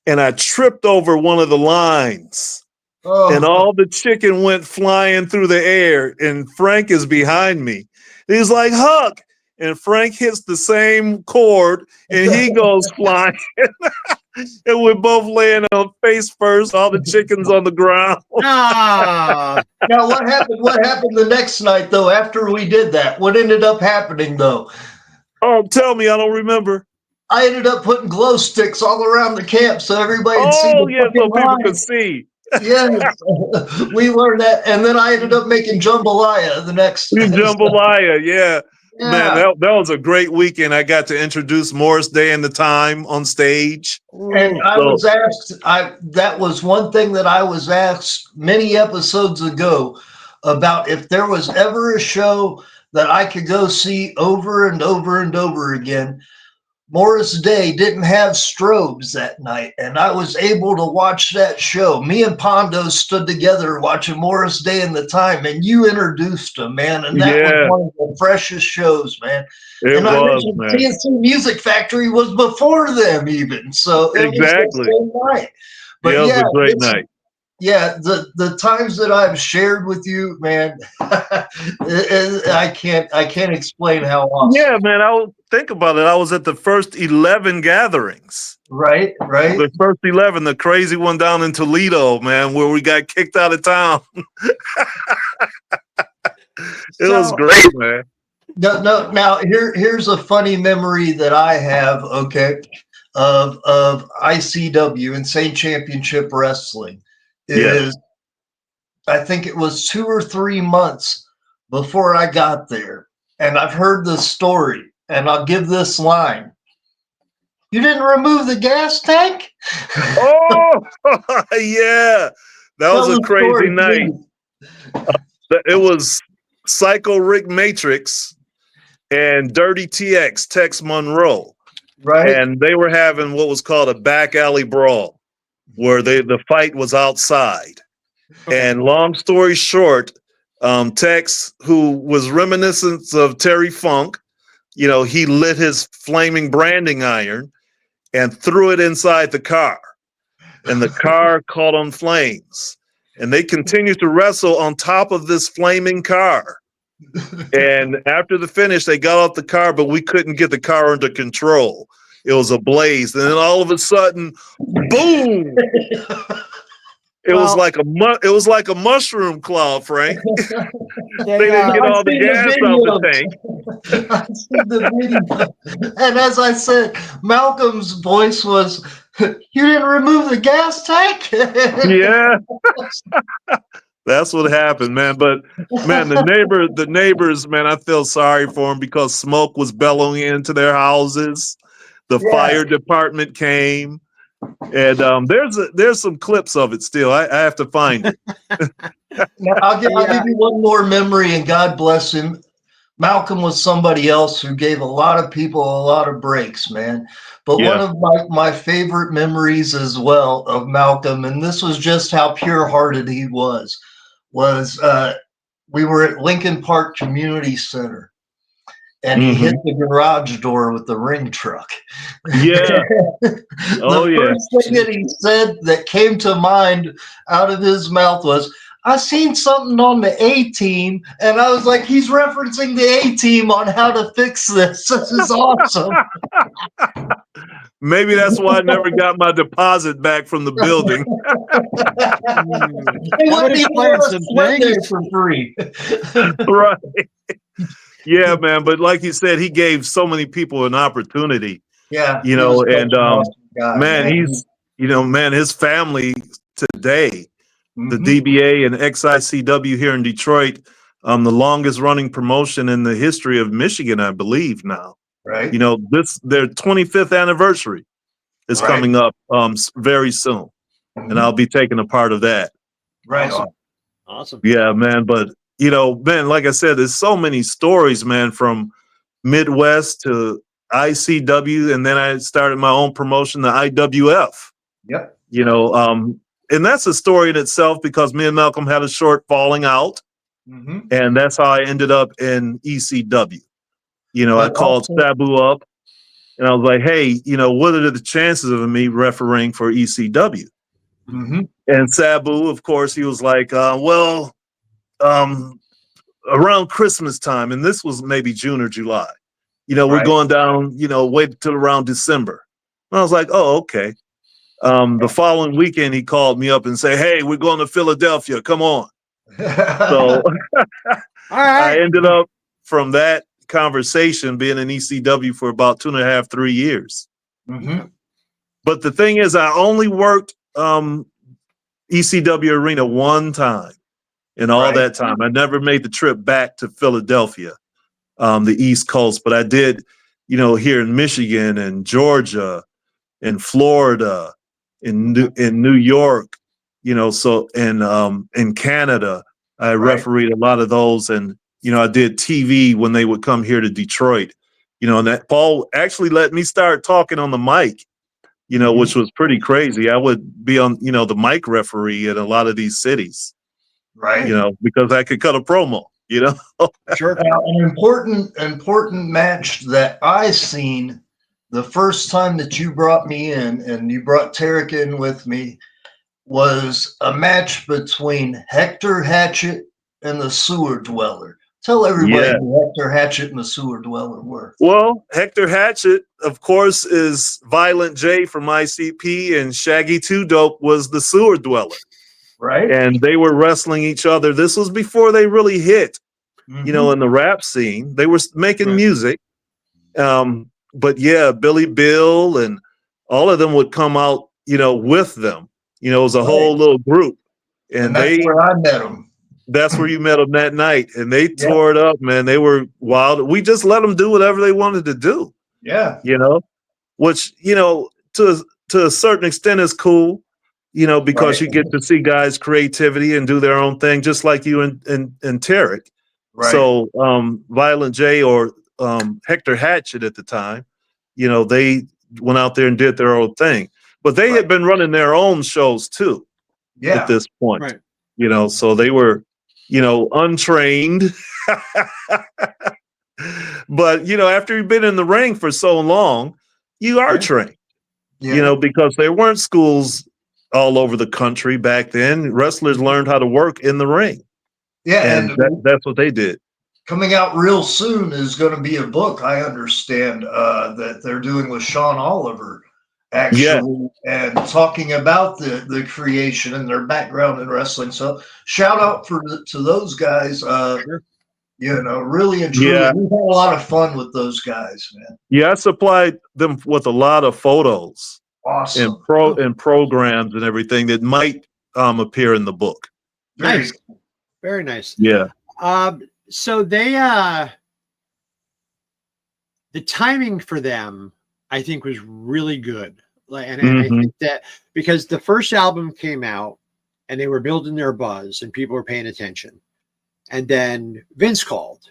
and I tripped over one of the lines, and all the chicken went flying through the air. And Frank is behind me. He's like, Huck. And Frank hits the same chord, and he goes flying. And we're both laying on face first, all the chickens on the ground. Ah. Now, what happened? What happened the next night, though, after we did that? What ended up happening, though? Oh, tell me, I don't remember. I ended up putting glow sticks all around the camp so everybody could see the so fucking people line. could see. Yes, we learned that, and then I ended up making jambalaya the next. Jambalaya, yeah. Yeah. Man, that was a great weekend. I got to introduce Morris Day and the Time on stage. And I was asked, that was one thing that I was asked many episodes ago about if there was ever a show that I could go see over and over and over again. Morris Day didn't have strobes that night, and I was able to watch that show. Me and Pondo stood together watching Morris Day and the Time, and you introduced him, man, and that was one of the freshest shows, man. It and was, man. TNC Music Factory was before them even, so it was the same night. But it was a great night. Yeah, the times that I've shared with you, man, I can't explain how awesome. Yeah, man, think about it. I was at the first 11 gatherings. Right. The first 11, the crazy one down in Toledo, man, where we got kicked out of town. It was great, man. No. Now here's a funny memory that I have. Okay, of ICW, Insane Championship Wrestling. I think it was 2 or 3 months before I got there, and I've heard this story, and I'll give this line. You didn't remove the gas tank? Oh, yeah. That was a crazy night. It was Psycho Rick Matrix and Dirty TX, Tex Monroe. Right. And they were having what was called a back alley brawl, where the fight was outside. And long story short, Tex, who was reminiscent of Terry Funk, he lit his flaming branding iron and threw it inside the car. And the car caught on flames. And they continued to wrestle on top of this flaming car. And after the finish, they got off the car, but we couldn't get the car under control. It was ablaze. And then all of a sudden, boom! It was like a mushroom cloud, Frank. They didn't get all the gas out the tank. I seen the video. And as I said, Malcolm's voice was, "You didn't remove the gas tank?" Yeah. That's what happened, man. But man, the neighbors, man, I feel sorry for them because smoke was bellowing into their houses. The fire department came. And there's some clips of it still. I have to find it. Now, I'll give you one more memory, and God bless him. Malcolm was somebody else who gave a lot of people a lot of breaks, man. But one of my favorite memories as well of Malcolm, and this was just how pure-hearted he was we were at Lincoln Park Community Center. And he hit the garage door with the ring truck. Yeah. The first thing that he said that came to mind out of his mouth was, "I seen something on the A-Team," and I was like, he's referencing the A-Team on how to fix this. This is awesome. Maybe that's why I never got my deposit back from the building. They wouldn't even let us swim there for free. Right. Yeah, man. But like you said, he gave so many people an opportunity. Yeah. And man, he's, his family today, the DBA and XICW here in Detroit, the longest running promotion in the history of Michigan, I believe now. Right. Their 25th anniversary is coming up very soon. And I'll be taking a part of that. Right. Awesome. Yeah, man. But man, like I said, there's so many stories, man, from Midwest to ICW, and then I started my own promotion, the IWF. Yep. and that's a story in itself because me and Malcolm had a short falling out, and that's how I ended up in ECW. You know, I called Sabu up, and I was like, "Hey, you know, what are the chances of me refereeing for ECW?" And Sabu, of course, he was like, around Christmas time, and this was maybe June or July. You know, we're going down, you know, wait till around December. And I was like, oh, okay. The following weekend, he called me up and say, hey, we're going to Philadelphia. Come on. So I ended up from that conversation being in ECW for about 2.5, 3 years. But the thing is, I only worked ECW arena one time in all that time. I never made the trip back to Philadelphia, the East Coast, but I did, you know, here in Michigan and Georgia and Florida, in New York, you know, so in Canada, I refereed a lot of those, and you know, I did TV when they would come here to Detroit, you know, and that Paul actually let me start talking on the mic, you know, which was pretty crazy. I would be on, you know, the mic referee in a lot of these cities, you know, because I could cut a promo, you know. Sure. An important match that I seen the first time that you brought me in, and you brought Tarek in with me, was a match between Hector Hatchett and the Sewer Dweller. Tell everybody who Hector Hatchett and the Sewer Dweller were. Well, Hector Hatchett, of course, is Violent J from ICP, and Shaggy 2 Dope was the Sewer Dweller. And they were wrestling each other. This was before they really hit, you know, in the rap scene. They were making music. But yeah, Billy Bill and all of them would come out, you know, with them. You know, it was a whole little group. And that's where I met them. That's where you met them that night. And they tore it up, man. They were wild. We just let them do whatever they wanted to do. Yeah. You know, which, you know, to a certain extent is cool, you know, because you get to see guys' creativity and do their own thing, just like you and Tarek. So Violent J or Hector Hatchett at the time, you know, they went out there and did their own thing. But they had been running their own shows too at this point. You know, so they were, you know, untrained. But, you know, after you've been in the ring for so long, you are trained. You know, because there weren't schools all over the country back then. Wrestlers learned how to work in the ring. Yeah, and that's what they did. Coming out real soon is going to be a book, I understand, that they're doing with Sean Oliver, actually, and talking about the creation and their background in wrestling. So shout out to those guys. You know, really and truly, we've had a lot of fun with those guys, man. Yeah, I supplied them with a lot of photos, and programs and everything that might appear in the book. Nice, very nice. Yeah. So they the timing for them, I think, was really good. And I think that because the first album came out and they were building their buzz and people were paying attention. And then Vince called,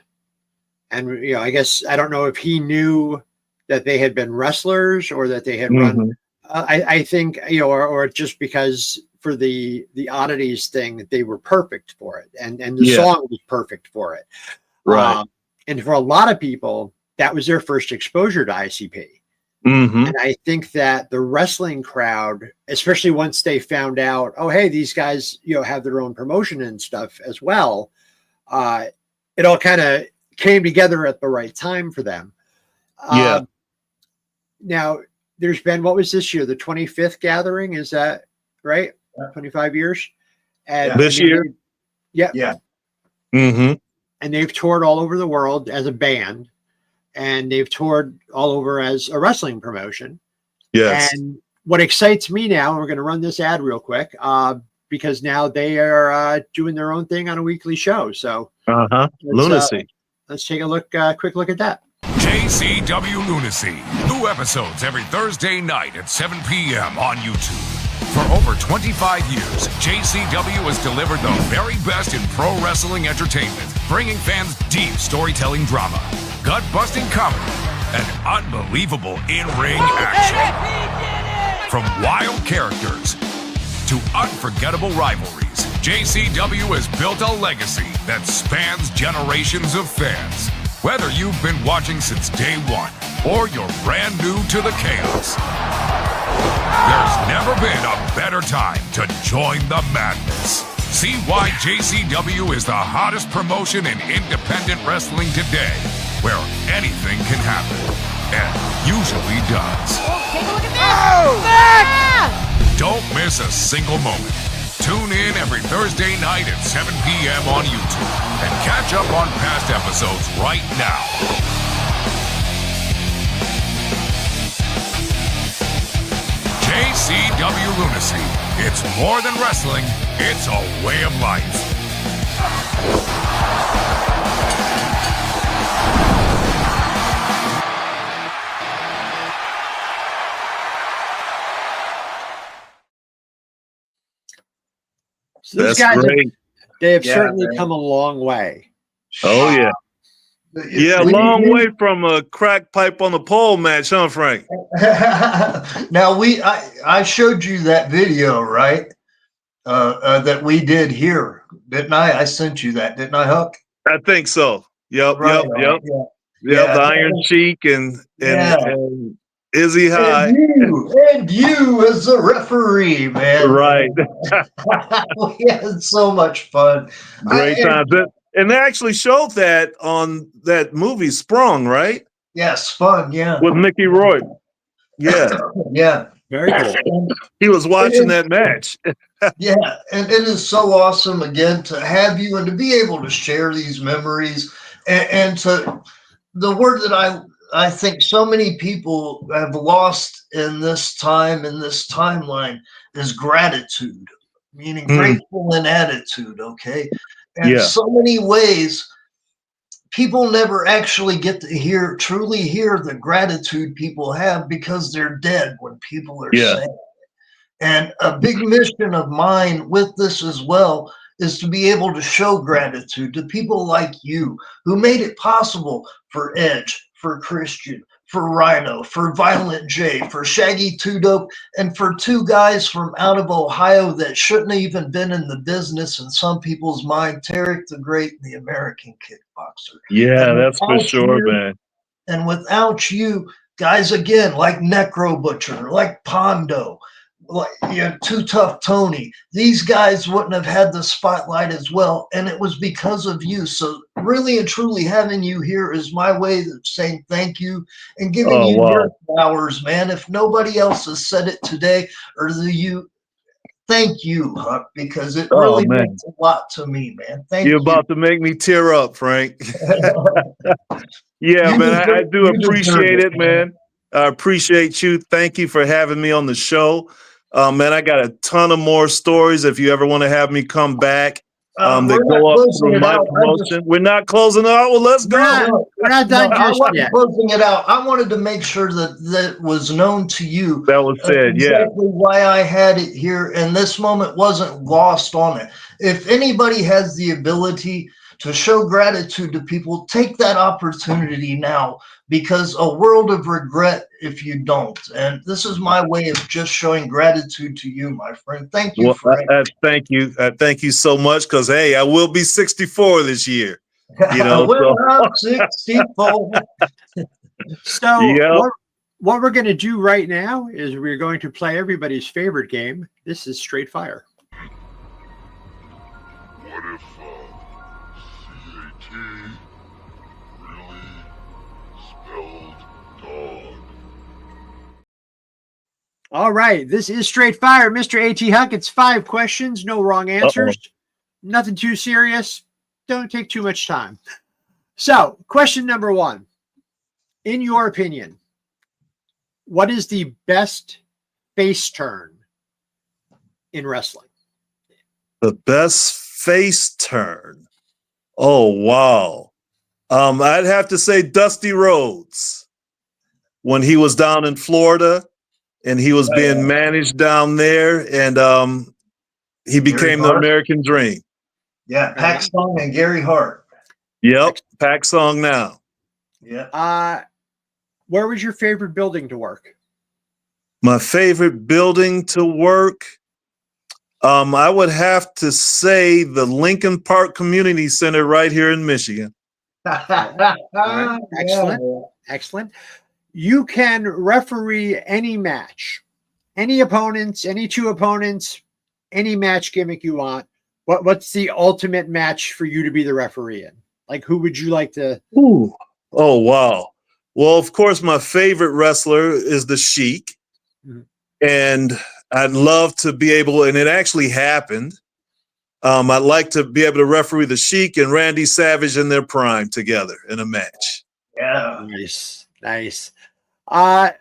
and you know, I guess I don't know if he knew that they had been wrestlers or that they had run. I think, you know, or just because for the oddities thing, they were perfect for it, and the song was perfect for it. And for a lot of people, that was their first exposure to ICP. And I think that the wrestling crowd, especially once they found out, oh, hey, these guys, you know, have their own promotion and stuff as well. It all kind of came together at the right time for them. Now there's been, what was this year? The 25th gathering. Is that right? 25 years. And this year. And they've toured all over the world as a band, and they've toured all over as a wrestling promotion. And what excites me now, and we're going to run this ad real quick, because now they are doing their own thing on a weekly show. So Lunacy. Let's take a quick look at that. JCW Lunacy. New episodes every Thursday night at 7 p.m. on YouTube. For over 25 years, JCW has delivered the very best in pro wrestling entertainment, bringing fans deep storytelling drama, gut-busting comedy, and unbelievable in-ring action. From wild characters to unforgettable rivalries, JCW has built a legacy that spans generations of fans. Whether you've been watching since day one or you're brand new to the chaos, there's never been a better time to join the madness. See why JCW is the hottest promotion in independent wrestling today, where anything can happen, and usually does. Take a look at this! Don't miss a single moment. Tune in every Thursday night at 7 p.m. on YouTube and catch up on past episodes right now. JCW Lunacy. It's more than wrestling, it's a way of life. So these That's guys, great. they have Yeah, certainly man. come a long way. Oh, yeah. Yeah, a We- long way from a crack pipe on the pole match, huh, Frank? Now I showed you that video, right? That we did here, didn't I? I sent you that, didn't I, Huck? I think so. Yep, Right yep, on, yep. yeah. Yep, Yeah. the Iron Cheek and Izzy High. And you as the referee, man. Right. We had so much fun. Great times. And they actually showed that on that movie Sprung, right? Yes, fun, yeah. With Mickey Rourke. Yeah. Yeah. Very cool. He was watching that match. Yeah, and it is so awesome again to have you and to be able to share these memories and to the word that I think so many people have lost in this time, in this timeline, is gratitude, meaning grateful in attitude, okay? And so many ways people never actually get to truly hear the gratitude people have because they're dead when people are sad. And a big mission of mine with this as well is to be able to show gratitude to people like you who made it possible for Edge, for Christian, for Rhino, for Violent J, for Shaggy Two Dope, and for two guys from out of Ohio that shouldn't have even been in the business in some people's mind, Tarek the Great, the American Kickboxer. Yeah, And that's for without sure, you- man. And without you, guys, again, like Necro Butcher, like Pondo, like Too Tough Tony, these guys wouldn't have had the spotlight as well. And it was because of you. So really and truly having you here is my way of saying thank you and giving you your flowers, man. If nobody else has said it today, or thank you, Huck, because it really means a lot to me, man. Thank you. You're about to make me tear up, Frank. Yeah, man, I do appreciate it, man. I appreciate you. Thank you for having me on the show. Man, I got a ton of more stories if you ever want to have me come back. They go up through my promotion. We're not closing out. Well, let's go. We're not done I just wasn't yet. closing it out. I wanted to make sure that was known to you. That was said, exactly why I had it here, and this moment wasn't lost on it. If anybody has the ability to show gratitude to people, take that opportunity now, because a world of regret if you don't. And this is my way of just showing gratitude to you, my friend. Thank you for it. Thank you. Thank you so much, because, hey, I will be 64 this year. You know, I'm 64. So what we're going to do right now is we're going to play everybody's favorite game. This is Straight Fire. What if CAT really spelled dog? All right, this is Straight Fire. Mr. A T Huck, it's 5 questions, no wrong answers. Nothing too serious. Don't take too much time. So, question number 1. In your opinion, what is the best face turn in wrestling? The best face turn. Oh, wow. I'd have to say Dusty Rhodes when he was down in Florida and he was being managed down there, and he became the American Dream. Yeah, Pac Song and Gary Hart. Yep, Pac Song now. Yeah. Where was your favorite building to work? My favorite building to work? I would have to say the Lincoln Park Community Center right here in Michigan. Right. Excellent. Excellent. You can referee any match, any opponents, any two opponents, any match gimmick you want. What's the ultimate match for you to be the referee in? Like, who would you like to? Ooh. Oh, wow. Well, of course, my favorite wrestler is the Sheik. Mm-hmm. And I'd love to be able, and it actually happened. I'd like to be able to referee the Sheik and Randy Savage in their prime together in a match. Yeah. Nice. Nice. Of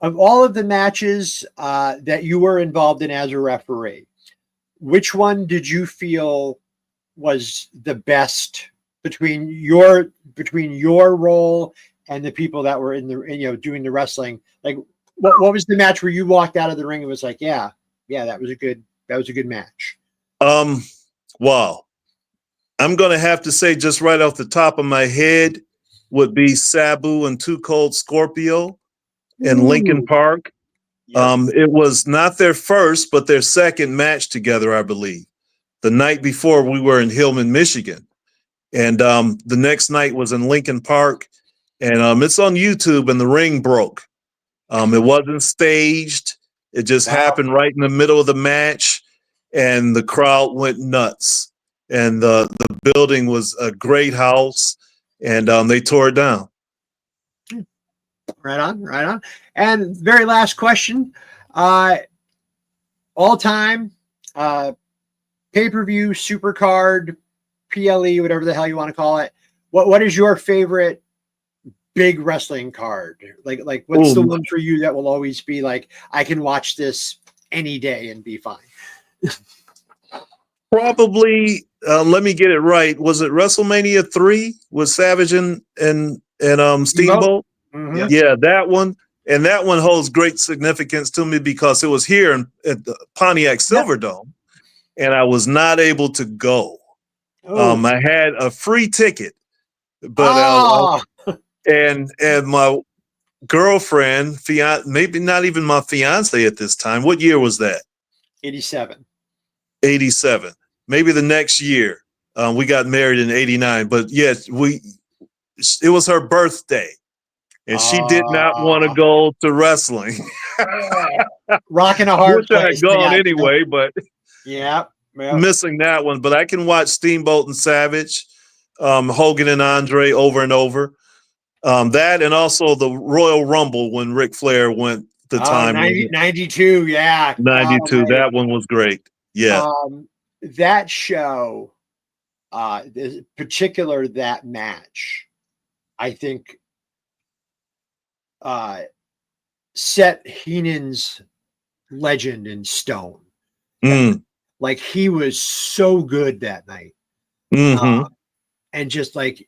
all of the matches that you were involved in as a referee, which one did you feel was the best between your role and the people that were in the doing the wrestling? Like, what was the match where you walked out of the ring and was like, yeah, that was a good match? Wow. I'm gonna have to say, just right off the top of my head, would be Sabu and Too Cold Scorpio in Lincoln Park. Yep. It was not their first, but their second match together, I believe. The night before, we were in Hillman, Michigan. And the next night was in Lincoln Park. And it's on YouTube, and the ring broke. It wasn't staged. It just happened right in the middle of the match, and the crowd went nuts. And the building was a great house, and they tore it down. Right on. And very last question, all time pay-per-view, supercard, PLE, whatever the hell you want to call it. What is your favorite big wrestling card? Like what's the one for you that will always be like, I can watch this any day and be fine? Probably, let me get it right. Was it WrestleMania 3 with Savage and Steamboat? Mm-hmm. Yeah, that one. And that one holds great significance to me because it was here at the Pontiac Silverdome, and I was not able to go. I had a free ticket, but and my girlfriend, maybe not even my fiance at this time. What year was that? 87. 87. Maybe the next year. We got married in 89, but yes, it was her birthday. And she did not want to go to wrestling. Rocking a hard Wish I had gone anyway, but missing that one. But I can watch Steamboat and Savage, Hogan and Andre over and over. That and also the Royal Rumble when Ric Flair went the time. 92, yeah. 92, that one was great. Yeah. That show, in particular that match, I think set Heenan's legend in stone. Like, he was so good that night. And just like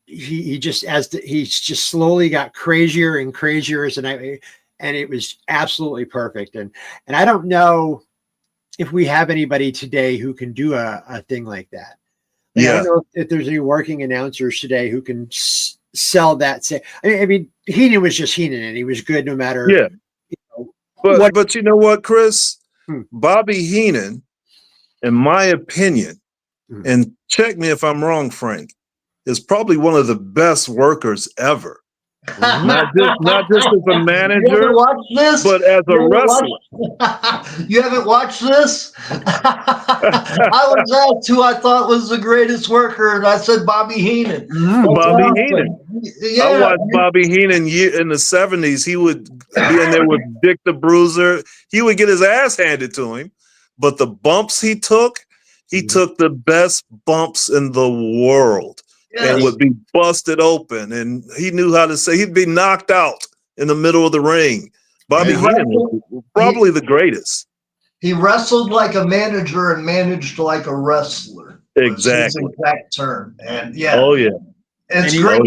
he just just slowly got crazier and crazier as the night, and it was absolutely perfect. And I don't know if we have anybody today who can do a thing like that. I don't know if there's any working announcers today who can sell that. I mean, Heenan was just Heenan, and he was good no matter. Yeah. But you know what, Chris? Bobby Heenan, in my opinion, and check me if I'm wrong, Frank, is probably one of the best workers ever. Not just as a manager, but as a wrestler. You haven't watched this? I was asked who I thought was the greatest worker, and I said Bobby Heenan. Bobby Heenan. Yeah, I watched Bobby Heenan in the 70s. He would be in there with Dick the Bruiser. He would get his ass handed to him, but the bumps he took the best bumps in the world. And would be busted open, and he knew how to say he'd be knocked out in the middle of the ring. Bobby Heenan was probably the greatest. He wrestled like a manager and managed like a wrestler. Exactly. His exact term. And it's great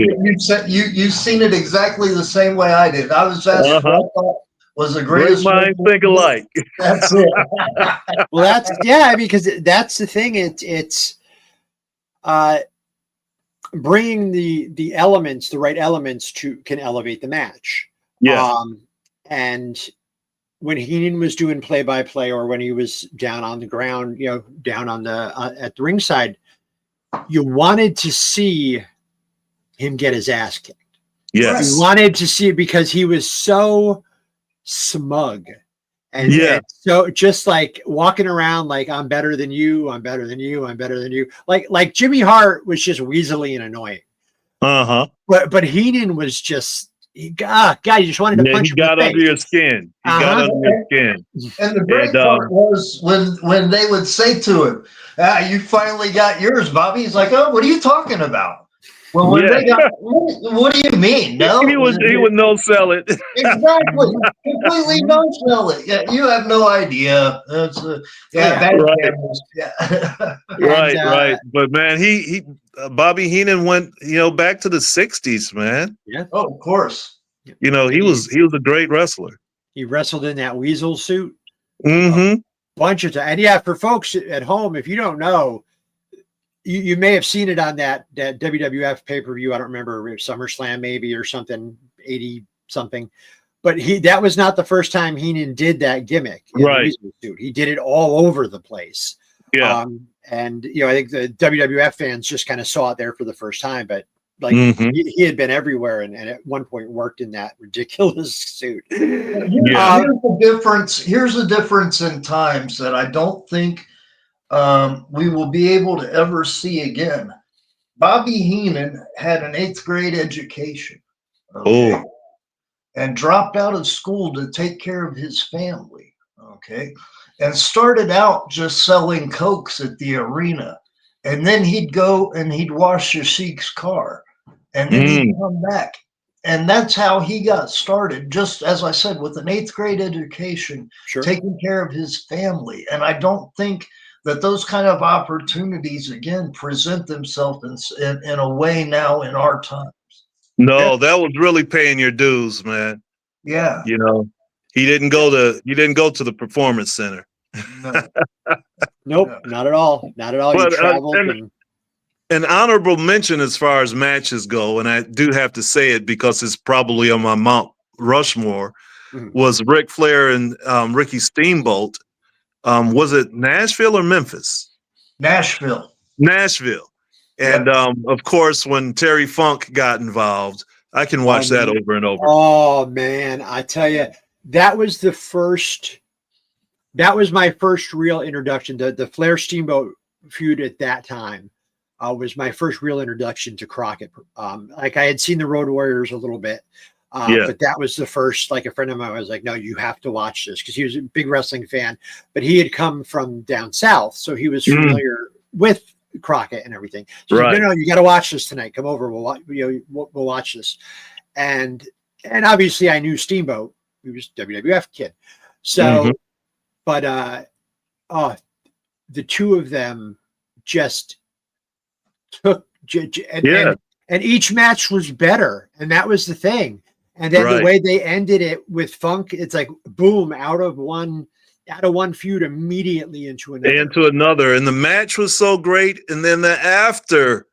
that you've seen it exactly the same way I did. I was asked what I thought was the greatest. Great minds think alike. That's it. Well, because that's the thing. It's bringing the elements, the right elements can elevate the match. Yeah. And when Heenan was doing play-by-play, or when he was down on the ground, down on the at the ringside, you wanted to see him get his ass kicked. Yes. You wanted to see it because he was so smug. And so just like walking around like, I'm better than you, I'm better than you, I'm better than you. Like Jimmy Hart was just weaselly and annoying. Uh-huh. But Heenan was just, God, you just wanted to punch him. He got under your skin. He got under your skin. And the great part was when they would say to him, you finally got yours, Bobby. He's like, oh, what are you talking about? Well, when they got, what do you mean? No, he would no sell it. Exactly, completely no sell it. Yeah, you have no idea. That's bad cameras. Yeah, right. But man, he Bobby Heenan went back to the '60s, man. Yeah. Oh, of course. He was a great wrestler. He wrestled in that weasel suit. Mm-hmm. Bunch of times. And for folks at home, if you don't know, you may have seen it on that WWF pay-per-view. I don't remember, SummerSlam maybe or something, 80 something. But that was not the first time Heenan did that gimmick. Right. He did it all over the place. Yeah. And I think the WWF fans just kind of saw it there for the first time, but like he had been everywhere and at one point worked in that ridiculous suit. Here's the difference. Here's the difference in times that I don't think we will be able to ever see again. Bobby Heenan had an 8th grade education, and dropped out of school to take care of his family, and started out just selling Cokes at the arena, and then he'd go and he'd wash your Sheik's car, and then he'd come back. And that's how he got started, just as I said, with an 8th grade education, taking care of his family. And I don't think that those kind of opportunities again present themselves in a way now in our times. No, that was really paying your dues, man. Yeah. He didn't go to the performance center. No. Nope, not at all. Not at all. But, you traveled an honorable mention as far as matches go, and I do have to say it because it's probably on my Mount Rushmore, was Ric Flair and Ricky Steamboat. Was it Nashville or Memphis? Nashville. And of course, when Terry Funk got involved, I can watch that over and over. Oh man, I tell you, that was my first real introduction. The Flair Steamboat feud at that time was my first real introduction to Crockett. Like I had seen the Road Warriors a little bit. But that was the first, like a friend of mine was like, no, you have to watch this, because he was a big wrestling fan, but he had come from down south. So he was familiar with Crockett and everything. So he's like, no, you got to watch this tonight. Come over. We'll watch this. And obviously I knew Steamboat. He was a WWF kid. So, but the two of them just took, and each match was better. And that was the thing. And then the way they ended it with Funk, it's like boom, out of one feud immediately into another. And the match was so great. And then the after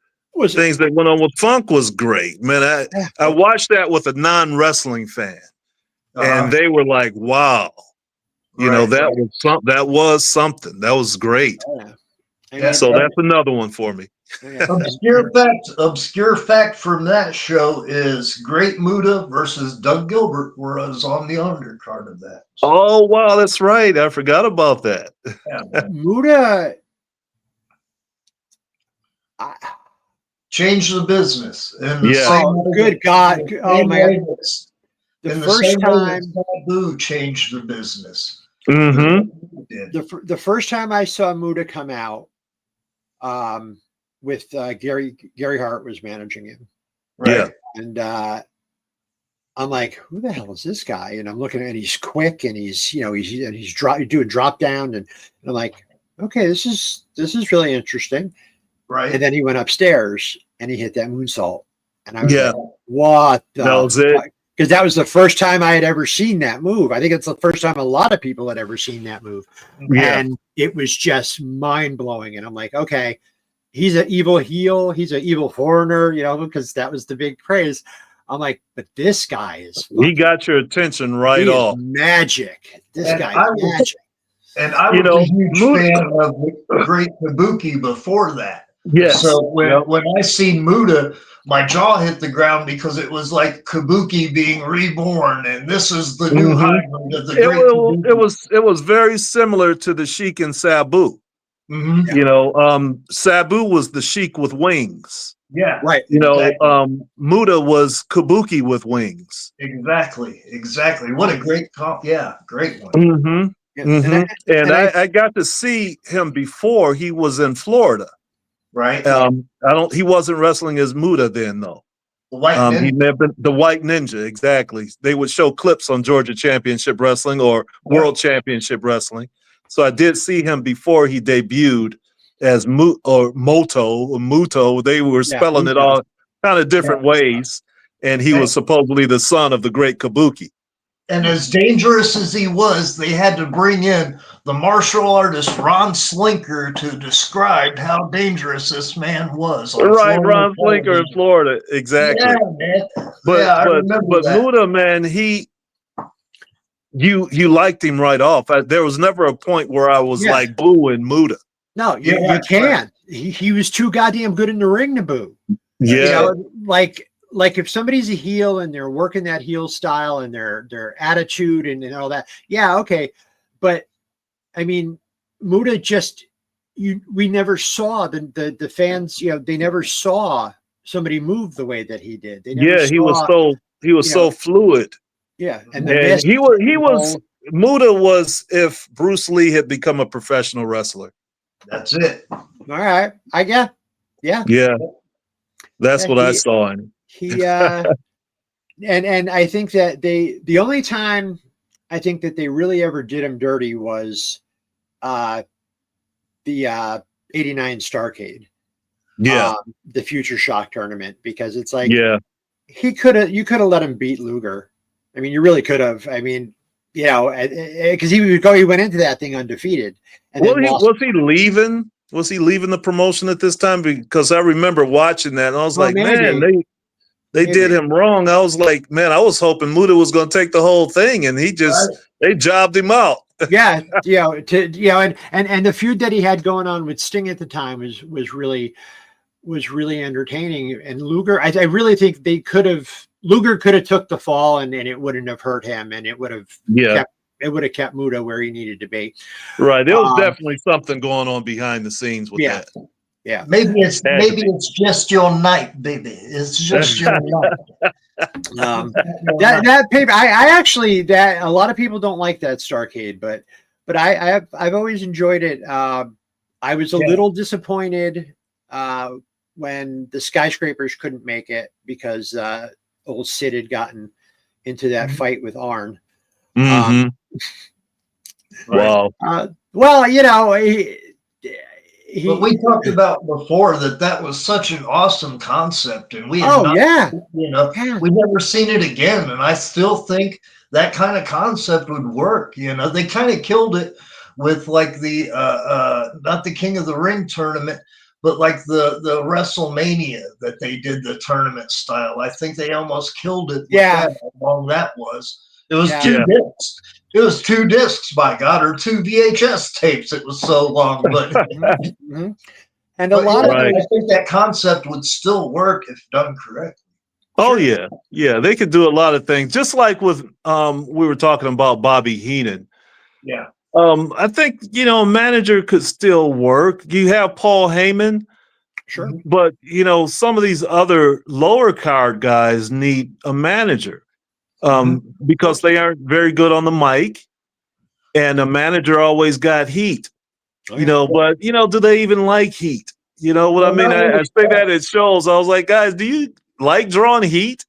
things that went on with Funk was great. Man, I watched that with a non-wrestling fan. And they were like, wow. That was something. That was great. So that's another one for me. Obscure fact from that show is Great Muta versus Doug Gilbert was on the undercard of that. Oh wow, that's right. I forgot about that. Muta changed the business. Good God. Oh man. The first time Taboo changed the business. The first time I saw Muta come out, with Gary Hart was managing him. And I'm like, who the hell is this guy? And I'm looking at, and he's quick, and he's doing drop down, and I'm like, okay, this is really interesting. Right. And then he went upstairs and he hit that moonsault, and I was like, what the that was it? Because that was the first time I had ever seen that move. I think it's the first time a lot of people had ever seen that move. And it was just mind blowing. And I'm like, okay, he's an evil heel. He's an evil foreigner, because that was the big praise. I'm like, but this guy is He got your attention right he is off. magic. This And guy I is was- magic. And I You was know, a huge Muta- fan of the Great Kabuki before that. Yes. So when, Yep. when I seen Muta, my jaw hit the ground because it was like Kabuki being reborn, and this is the new hybrid of the Great Kabuki. It was very similar to the Sheik and Sabu. Mhm. You know, Sabu was the Sheik with wings. Yeah, Right. You know, exactly. Muta was Kabuki with wings. Exactly. What a great comp. Yeah, great one. Mm-hmm. Yeah. Mm-hmm. And I I got to see him before he was in Florida. Right. He wasn't wrestling as Muta then though. The White Ninja. He may have been the White Ninja, exactly. They would show clips on Georgia Championship Wrestling or World Championship Wrestling. So I did see him before he debuted as Muto. They were spelling it all kind of different ways. And he was supposedly the son of the great Kabuki. And as dangerous as he was, they had to bring in the martial artist Ron Slinker to describe how dangerous this man was. Right, Ron Slinker in Florida, exactly. Yeah, man. But I remember that. Muta, man, you liked him right off. There was never a point where I was like booing Muta. No, you can't. He was too goddamn good in the ring to boo. Yeah. You know, like if somebody's a heel and they're working that heel style and their attitude and all that, yeah, okay. But I mean, Muta we never saw the fans, you know, they never saw somebody move the way that he did. They never he was so fluid. Yeah. And Muta was if Bruce Lee had become a professional wrestler. That's it. All right. I get. Yeah. Yeah. That's what I saw in him. He and I think that the only time I think that they really ever did him dirty was the 89 Starrcade. Yeah. The Future Shock tournament, because it's like you could have let him beat Luger. I mean, you really could have. I mean, you know, because he went into that thing undefeated. And was he leaving? Was he leaving the promotion at this time? Because I remember watching that and I was man, they did him wrong. I was like, man, I was hoping Muta was going to take the whole thing, and they jobbed him out. Yeah, and the feud that he had going on with Sting at the time was really entertaining. And Luger, I really think Luger could have took the fall and it wouldn't have hurt him, and it would have kept Muta where he needed to be. Right. There was definitely something going on behind the scenes with that. Yeah. Maybe it's just your night, baby. It's just your night. That paper, I actually, that a lot of people don't like that Starrcade, but I've always enjoyed it. I was a little disappointed when the Skyscrapers couldn't make it because old Sid had gotten into that fight with Arn. Wow. Well, you know, but we talked about before that was such an awesome concept, and we had we never seen it again, and I still think that kind of concept would work. You know, they kind of killed it with like the not the King of the Ring tournament, but like the WrestleMania that they did the tournament style. I think they almost killed it. How long that was. It was 2 discs. It was 2 discs, by God, or 2 VHS tapes. It was so long, but and a lot of I think that concept would still work if done correctly. Oh yeah, they could do a lot of things. Just like with we were talking about Bobby Heenan. Yeah. I think a manager could still work. You have Paul Heyman, sure, but some of these other lower card guys need a manager. Because they aren't very good on the mic, and a manager always got heat, but do they even like heat? You know what I mean? I say that at shows. I was like, guys, do you like drawing heat?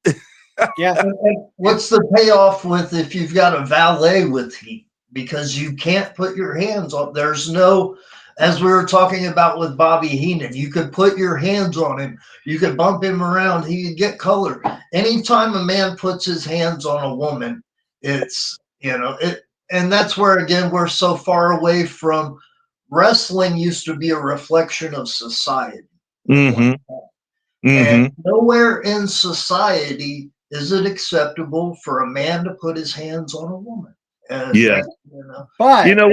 Yeah. And what's the payoff with if you've got a valet with heat? Because you can't put your hands on. There's no, as we were talking about with Bobby Heenan, you could put your hands on him. You could bump him around. He could get color. Anytime a man puts his hands on a woman, it's, and that's where, again, we're so far away from wrestling used to be a reflection of society. And nowhere in society is it acceptable for a man to put his hands on a woman? And Yeah. But you know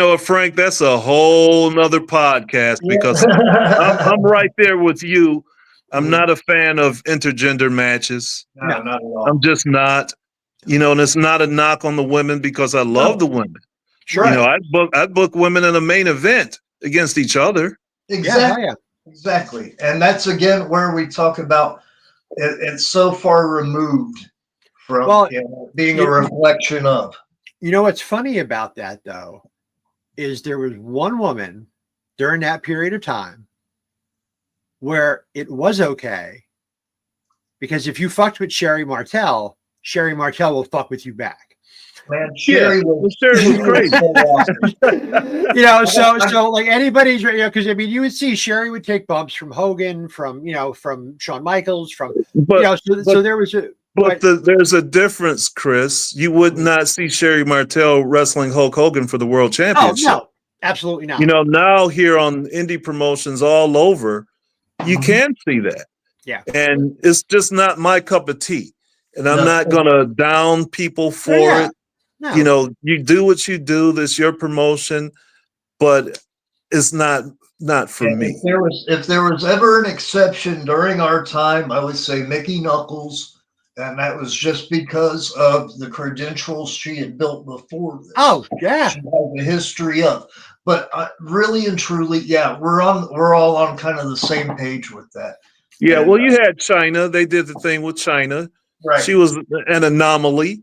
what, Frank, that's a whole nother podcast because I'm right there with you. I'm not a fan of intergender matches. No, not at all. I'm just not. And it's not a knock on the women because I love the women. Sure. I'd book women in a main event against each other. Exactly. Yeah. Exactly. And that's again where we talk about it's so far removed from being a reflection of. You know what's funny about that though is there was one woman during that period of time where it was okay because if you fucked with Sherry Martel will fuck with you back. Man, Sherry was crazy. So like anybody's, because I mean, you would see Sherry would take bumps from Hogan, from Shawn Michaels, so there was a. But there's a difference, Chris. You would not see Sherry Martel wrestling Hulk Hogan for the world championship. Oh no, absolutely not. Now here on indie promotions all over, you can see that. Yeah, and it's just not my cup of tea. And I'm not gonna down people for it. No. You do what you do. This your promotion, but it's not for me. If there was ever an exception during our time, I would say Mickey Knuckles, and that was just because of the credentials she had built before this. Oh yeah, she has a history of. But really and truly, we're all on kind of the same page with that. Yeah, well, you had China. They did the thing with China. Right. She was an anomaly.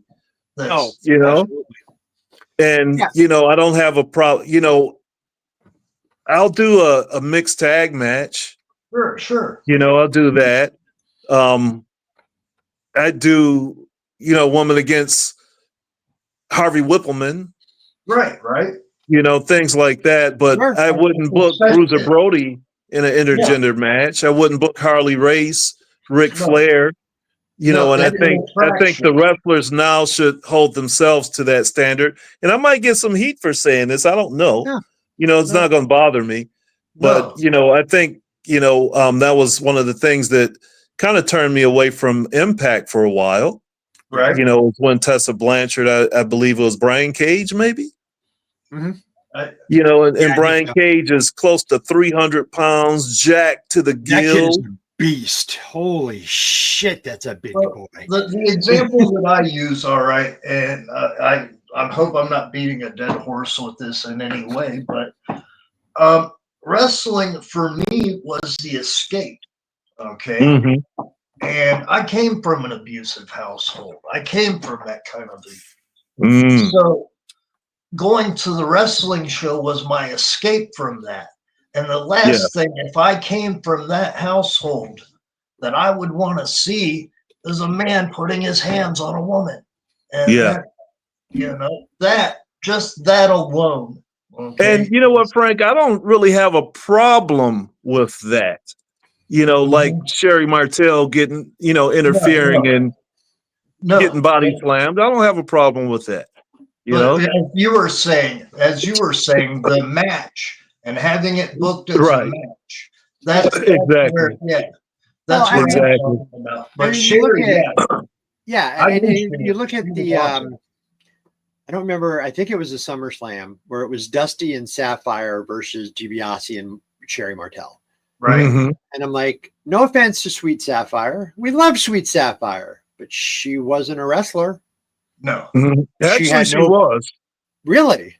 Absolutely. And I don't have a problem. I'll do a mixed tag match. Sure. I'll do that. I do, woman against Harvey Whippleman. Right. Things like that. But I wouldn't book Bruiser Brody in an intergender match. I wouldn't book Harley Race, Ric Flair. And I think the wrestlers now should hold themselves to that standard. And I might get some heat for saying this. I don't know. It's not going to bother me. But I think that was one of the things that kind of turned me away from Impact for a while. Right. When Tessa Blanchard, I believe it was Brian Cage, maybe. Mm-hmm. And Brian Cage is close to 300 pounds, jacked to the gill. Beast. Holy shit, that's a big boy. The example that I use, all right, and I hope I'm not beating a dead horse with this in any way, but wrestling for me was the escape. Okay. Mm-hmm. And I came from an abusive household. I came from that kind of thing. So going to the wrestling show was my escape from that. And the last thing, if I came from that household, that I would want to see is a man putting his hands on a woman. And that alone. Okay? And you know what, Frank? I don't really have a problem with that. Like Sherry Martel getting, interfering and getting body slammed. I don't have a problem with that. As you were saying, the match and having it booked as a match. That's exactly. That's what exactly. I'm talking about. But Sherry, and you look at the I don't remember. I think it was a SummerSlam where it was Dusty and Sapphire versus DiBiase and Sherry Martel. Right. Mm-hmm. And I'm like, no offense to Sweet Sapphire. We love Sweet Sapphire, but she wasn't a wrestler. No. Mm-hmm. Actually, she was. Really?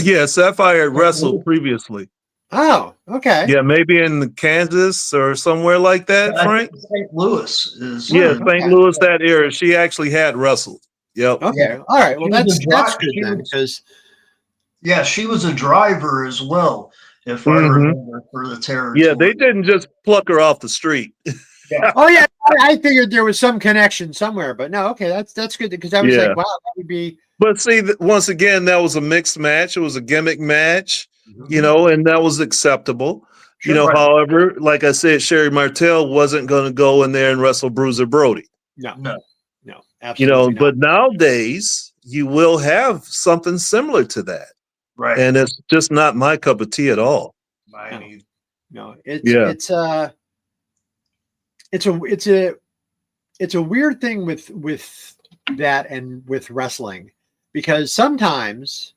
Yeah, Sapphire wrestled previously. Oh, okay. Yeah, maybe in Kansas or somewhere like that, Frank? St. Louis is. St. Louis, that era. She actually had wrestled. Yep. Okay. Yeah. All right. Well, that's good then, because. Yeah, she was a driver as well, if I remember, for the territory. Yeah, they didn't just pluck her off the street. Oh yeah, I figured there was some connection somewhere, but no, okay, that's good because I was like, wow, that would be. But see, once again, that was a mixed match. It was a gimmick match, and that was acceptable. Sure, however, like I said, Sherry Martel wasn't going to go in there and wrestle Bruiser Brody. No, absolutely not. But nowadays you will have something similar to that, right? And it's just not my cup of tea at all. No, it's a it's a weird thing with that and with wrestling, because sometimes,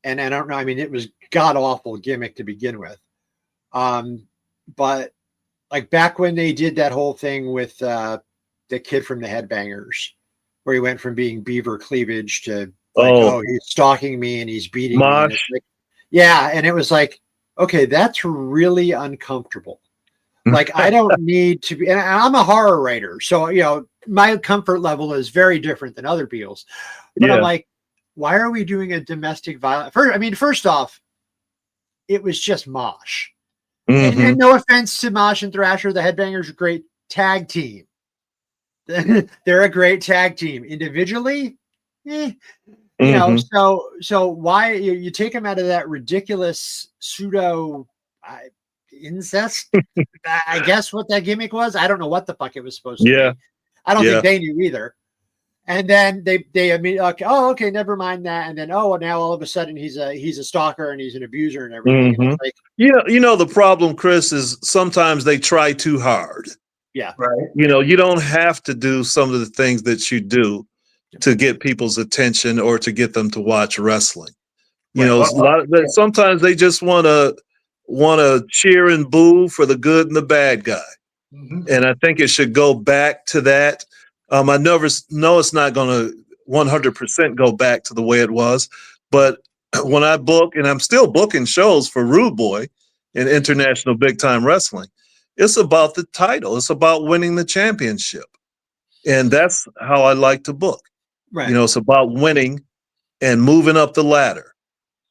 and I don't know, I mean, it was god awful gimmick to begin with. But like back when they did that whole thing with the kid from the Headbangers, where he went from being Beaver Cleavage to like, oh, he's stalking me and he's beating me. And it's like, yeah. And it was like, okay, that's really uncomfortable. Like, I don't need to be, and I'm a horror writer. So, you know, my comfort level is very different than other people's. But I'm like, why are we doing a domestic violence? First off, it was just Mosh. And no offense to Mosh and Thrasher, the Headbangers are a great tag team. They're a great tag team. Individually, you know, so why you take them out of that ridiculous pseudo incest? I guess what that gimmick was. I don't know what the fuck it was supposed to be. I don't think they knew either. And then they okay, okay, never mind that. And then now all of a sudden he's a stalker and he's an abuser and everything. And it's like, you know the problem, Chris, is sometimes they try too hard. Yeah, right. You know, you don't have to do some of the things that you do to get people's attention or to get them to watch wrestling. You know, sometimes they just want to cheer and boo for the good and the bad guy. And I think it should go back to that. I never know it's not going to 100% go back to the way it was, but when I book, and I'm still booking shows for Rude Boy in International Big Time Wrestling, it's about the title. It's about winning the championship, and that's how I like to book. Right. You know, it's about winning and moving up the ladder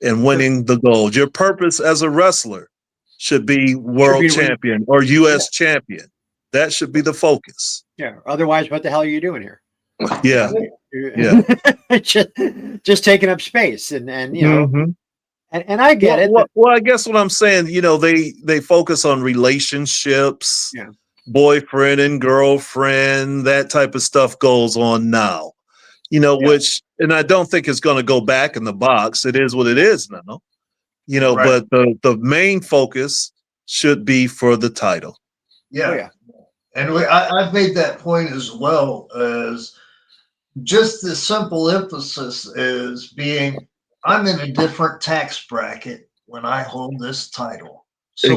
and winning the gold. Your purpose as a wrestler should be world champion or U.S. champion. That should be the focus. Yeah. Otherwise, what the hell are you doing here? Yeah. just taking up space and you know, and I get it. Well, I guess what I'm saying, you know, they focus on relationships, boyfriend and girlfriend, that type of stuff goes on now. You know, which, and I don't think it's going to go back in the box. It is what it is now. You know, but the main focus should be for the title. Yeah. And I've made that point as well, as just the simple emphasis is being, I'm in a different tax bracket when I hold this title. So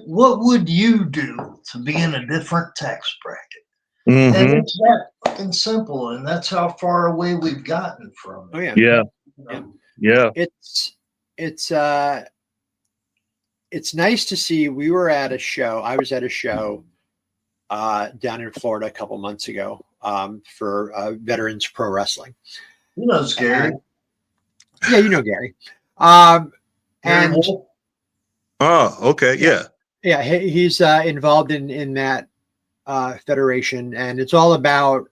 what would you do to be in a different tax bracket? And it's that fucking simple, and that's how far away we've gotten from it. Yeah. It's nice to see. We were at a show. I was at a show down in Florida a couple months ago for Veterans Pro Wrestling. You know Gary. Yeah, you know Gary. And okay, yeah, he's involved in that federation, and it's all about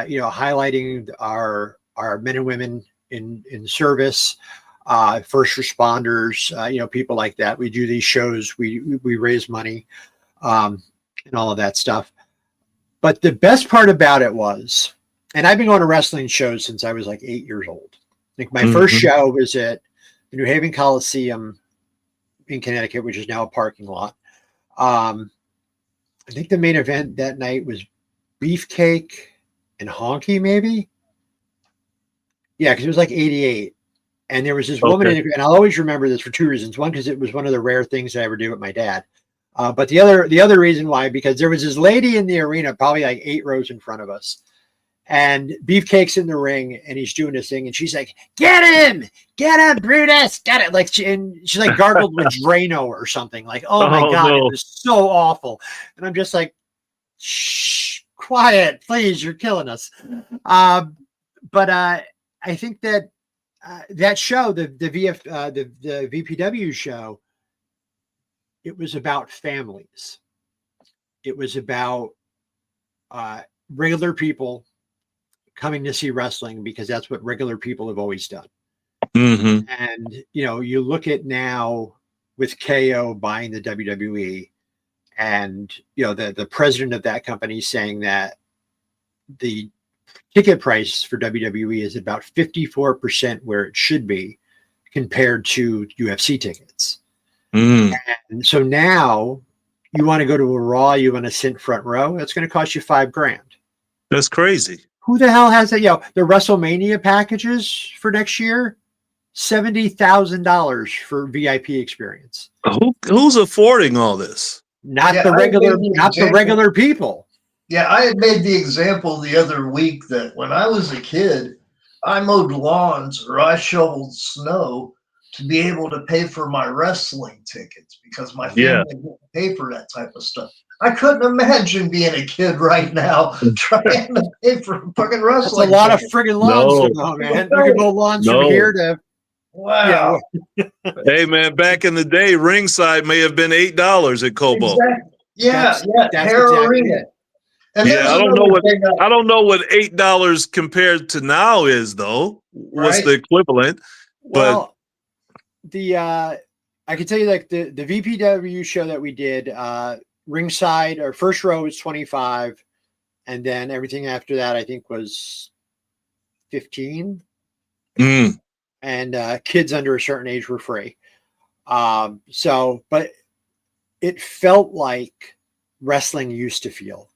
you know, highlighting our men and women in service, first responders, you know, people like that. We do these shows, we raise money, and all of that stuff. But the best part about it was, and I've been going to wrestling shows since I was like 8 years old. I think my first show was at the New Haven Coliseum in Connecticut, which is now a parking lot. I think the main event that night was Beefcake and Honky, maybe. Yeah, because it was like 88. And there was this woman in it, and I'll always remember this for two reasons. One, because it was one of the rare things I ever do with my dad. But the other reason why, because there was this lady in the arena, probably like 8 rows in front of us. And Beefcake's in the ring, and he's doing this thing, and she's like, "Get him, Brutus, get it!" Like she's like gargled with Drano or something. Like, oh my god, it was so awful. And I'm just like, shh, quiet, please, you're killing us. But I think that that show, the VPW show, it was about families. It was about regular people coming to see wrestling because that's what regular people have always done. And, you know, you look at now with KO buying the WWE, and, you know, the president of that company saying that the ticket price for WWE is about 54% where it should be compared to UFC tickets. And so now you want to go to a Raw, you want to sit front row, that's going to cost you $5,000. That's crazy. Who the hell has that? The WrestleMania packages for next year, $70,000 for VIP experience. Who's affording all this? Not the regular people. Yeah, I had made the example the other week that when I was a kid, I mowed lawns or I shoveled snow to be able to pay for my wrestling tickets because my family didn't pay for that type of stuff. I couldn't imagine being a kid right now trying to pay for fucking wrestling. That's a lot of friggin' lawns, man. You can mow lawns from here to. Wow. Hey, man, back in the day, ringside may have been $8 at Cobalt. Exactly. Yeah, that's exactly it. And I don't know what $8 compared to now is, though. What's the equivalent? Well, I can tell you, like the VPW show that we did, ringside, our first row was 25, and then everything after that I think was 15. And kids under a certain age were free. But it felt like wrestling used to feel.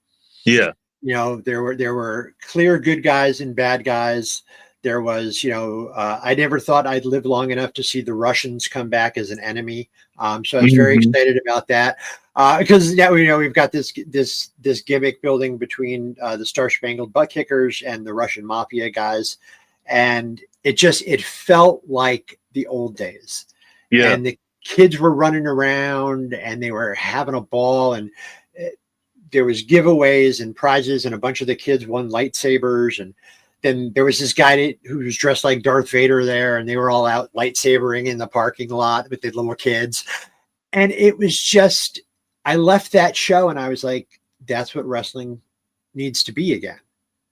Yeah. There were clear good guys and bad guys. There was, I never thought I'd live long enough to see the Russians come back as an enemy. So I was very excited about that because we've got this gimmick building between the Star Spangled Butt Kickers and the Russian Mafia guys, and it felt like the old days. Yeah, and the kids were running around and they were having a ball, and there was giveaways and prizes, and a bunch of the kids won lightsabers, and then there was this guy who was dressed like Darth Vader there, and they were all out lightsabering in the parking lot with the little kids. And it was just, I left that show and I was like, that's what wrestling needs to be again.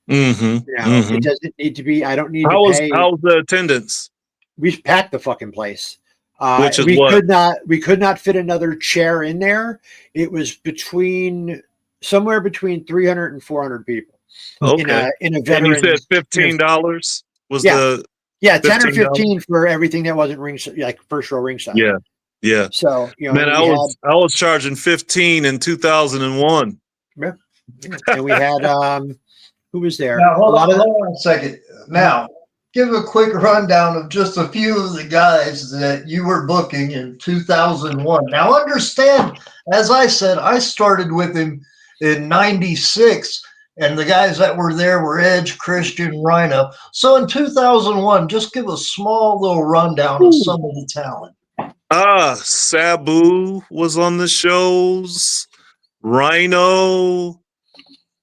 It doesn't need to be, I don't need to pay. How's the attendance? We packed the fucking place. Which is we could not fit another chair in there. It was somewhere between 300 and 400 people. Okay. In a veteran. And you said $15 was 10 or 15 for everything that wasn't ringside, like first row ringside. Yeah. So man, I was charging 15 in 2001. Yeah. And we had who was there? Now hold on a second. Now give a quick rundown of just a few of the guys that you were booking in 2001. Now understand, as I said, I started with him in 96. And the guys that were there were Edge, Christian, Rhino. So in 2001, just give a small little rundown of some of the talent. Sabu was on the shows. Rhino,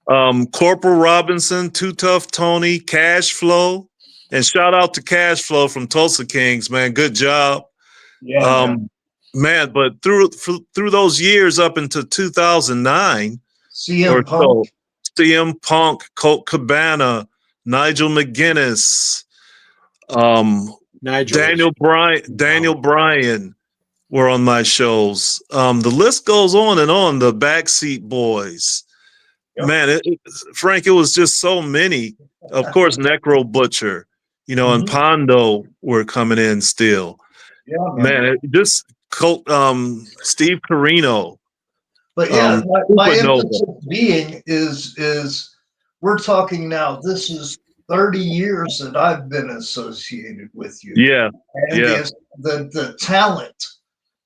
Corporal Robinson, Too Tough Tony, Cash Flow. And shout out to Cash Flow from Tulsa Kings, man. Good job. Yeah. Man, but through those years up into 2009 CM Punk. CM Punk, Colt Cabana, Nigel McGuinness, Daniel Bryan were on my shows. The list goes on and on. The Backseat Boys. Yep. Man, Frank, it was just so many. Of course, Necro Butcher, and Pondo were coming in still. Yeah, man, Steve Carino. But yeah, my emphasis being is we're talking now, this is 30 years that I've been associated with you. Yeah. And the talent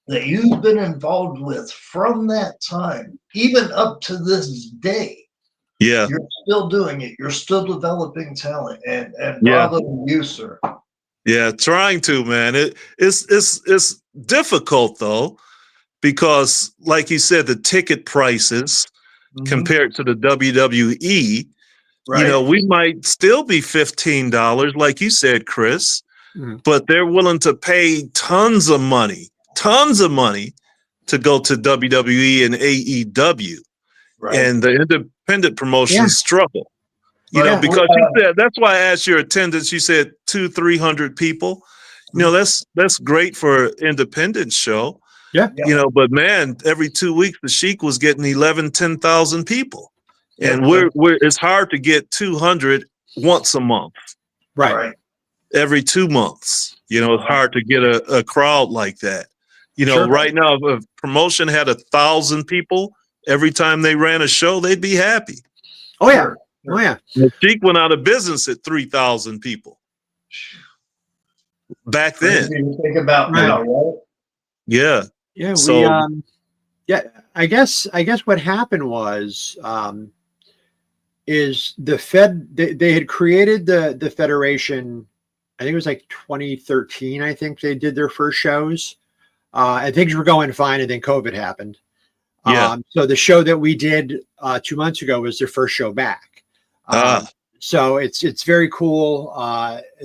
that you've been involved with from that time, even up to this day. Yeah. You're still doing it. You're still developing talent. And bravo to you, sir. Yeah, trying to, man. It's difficult though. Because, like you said, the ticket prices compared to the WWE, we might still be $15, like you said, Chris, but they're willing to pay tons of money to go to WWE and AEW. Right. And the independent promotions struggle. Because you said, that's why I asked your attendance. You said 200-300 people. That's great for an independent show. Yeah. But man, every 2 weeks the Sheik was getting 10,000 people. And it's hard to get 200 once a month. Right. Every 2 months. It's hard to get a crowd like that. Right now, if a promotion had 1,000 people every time they ran a show, they'd be happy. Oh yeah. Oh yeah. Mystique went out of business at 3,000 people back then. Think about now, right? Yeah. Yeah. So Yeah. I guess what happened was is the Fed they had created the Federation. I think it was like 2013. I think they did their first shows. And things were going fine, and then COVID happened. Yeah. So the show that we did 2 months ago was their first show back. So it's very cool.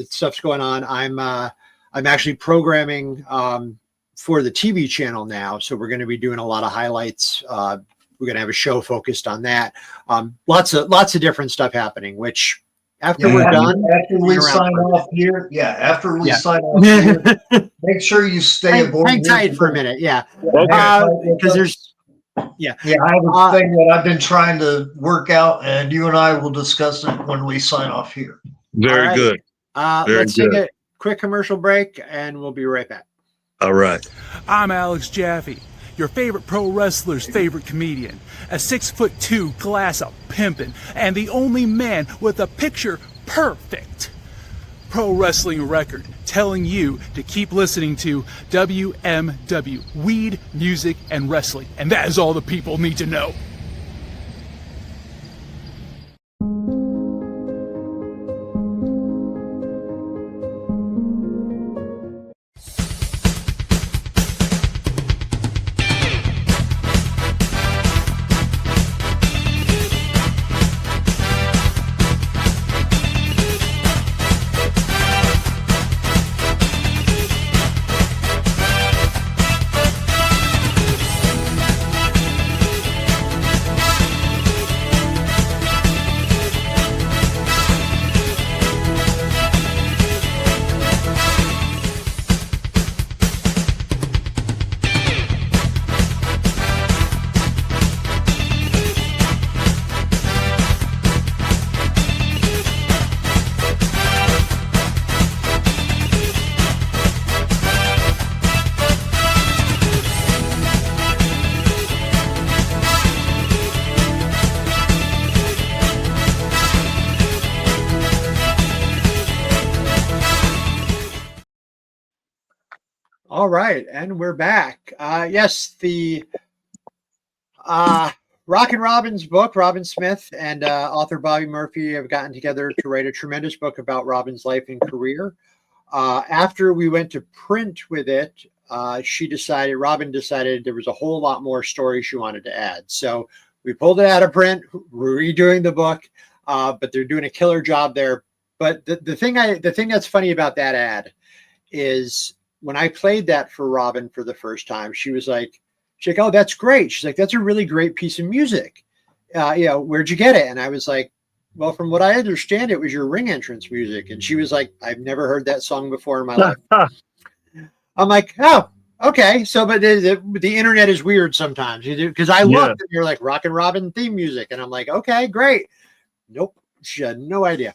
Stuff's going on. I'm actually programming for the TV channel now, so we're going to be doing a lot of highlights. We're going to have a show focused on that. Lots of different stuff happening. Which after we're done, after we sign off here, sign off here, make sure you stay aboard. Hang tight for a minute, yeah. Because there's I have a thing that I've been trying to work out, and you and I will discuss it when we sign off here. Very good. Let's take a quick commercial break, and we'll be right back. All right. I'm Alex Jaffe, your favorite pro wrestler's favorite comedian, a 6'2" glass of pimpin', and the only man with a picture perfect pro wrestling record, telling you to keep listening to WMW, Weed, Music, and Wrestling. And that is all the people need to know. All right, and we're back. Yes, the Rockin' Robin's book, Robin Smith and author Bobby Murphy have gotten together to write a tremendous book about Robin's life and career. After we went to print with it, Robin decided there was a whole lot more story she wanted to add. So we pulled it out of print, we're redoing the book, but they're doing a killer job there. But the thing that's funny about that ad is when I played that for Robin for the first time, she's like, oh, that's great. She's like, that's a really great piece of music. Where'd you get it? And I was like, well, from what I understand, it was your ring entrance music. And she was like, I've never heard that song before in my life. I'm like, oh, okay. So, but the internet is weird sometimes, because I looked and you're like Rockin' Robin theme music. And I'm like, okay, great. Nope. She had no idea.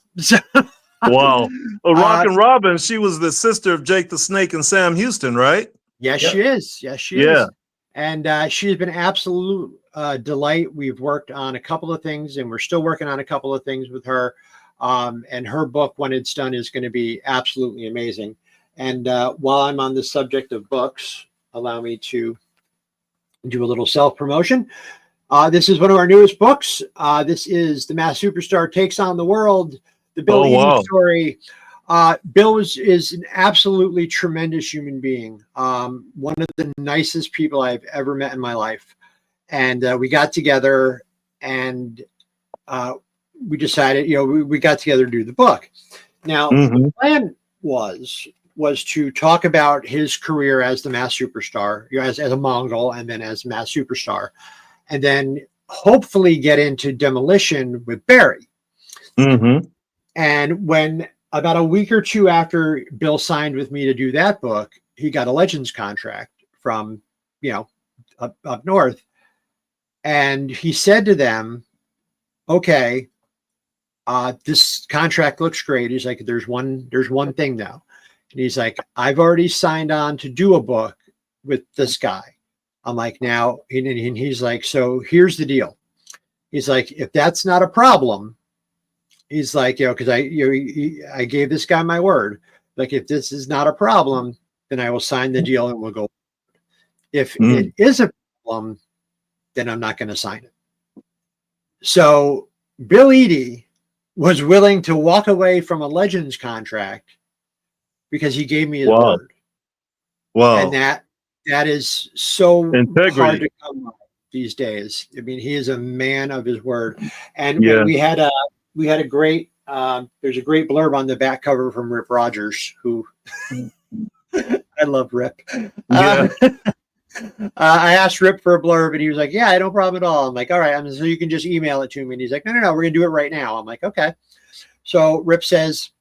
Wow. Rockin' Robin, she was the sister of Jake the Snake and Sam Houston, right? Yes, she is. Yes, she is. And she's been absolute delight. We've worked on a couple of things, and we're still working on a couple of things with her. And her book, when it's done, is going to be absolutely amazing. And while I'm on the subject of books, allow me to do a little self-promotion. This is one of our newest books. This is The Masked Superstar Takes on the World, the Bill Eadie story. Bill is an absolutely tremendous human being. One of the nicest people I've ever met in my life. And we got together and we decided, we got together to do the book. Now, the plan was to talk about his career as the Masked Superstar, as a Mongol, and then as Masked Superstar, and then hopefully get into Demolition with Barry. And when about a week or two after Bill signed with me to do that book, he got a Legends contract from, up north. And he said to them, okay, this contract looks great. He's like, there's one thing though. And he's like, I've already signed on to do a book with this guy. I'm like, now, and he's like, so here's the deal. He's like, if that's not a problem, he's like, because I gave this guy my word. Like, if this is not a problem, then I will sign the deal and we'll go. If it is a problem, then I'm not going to sign it. So Bill Eadie was willing to walk away from a Legends contract because he gave me his word. Wow. And that is so Integrity. hard to come by these days. I mean, he is a man of his word. And Yeah. we had a great there's a great blurb on the back cover from Rip Rogers, who I love Rip. Yeah. I asked Rip for a blurb and he was like, yeah, no problem at all. I'm like, all right, so you can just email it to me. And he's like, no, we're going to do it right now. I'm like, okay. So Rip says,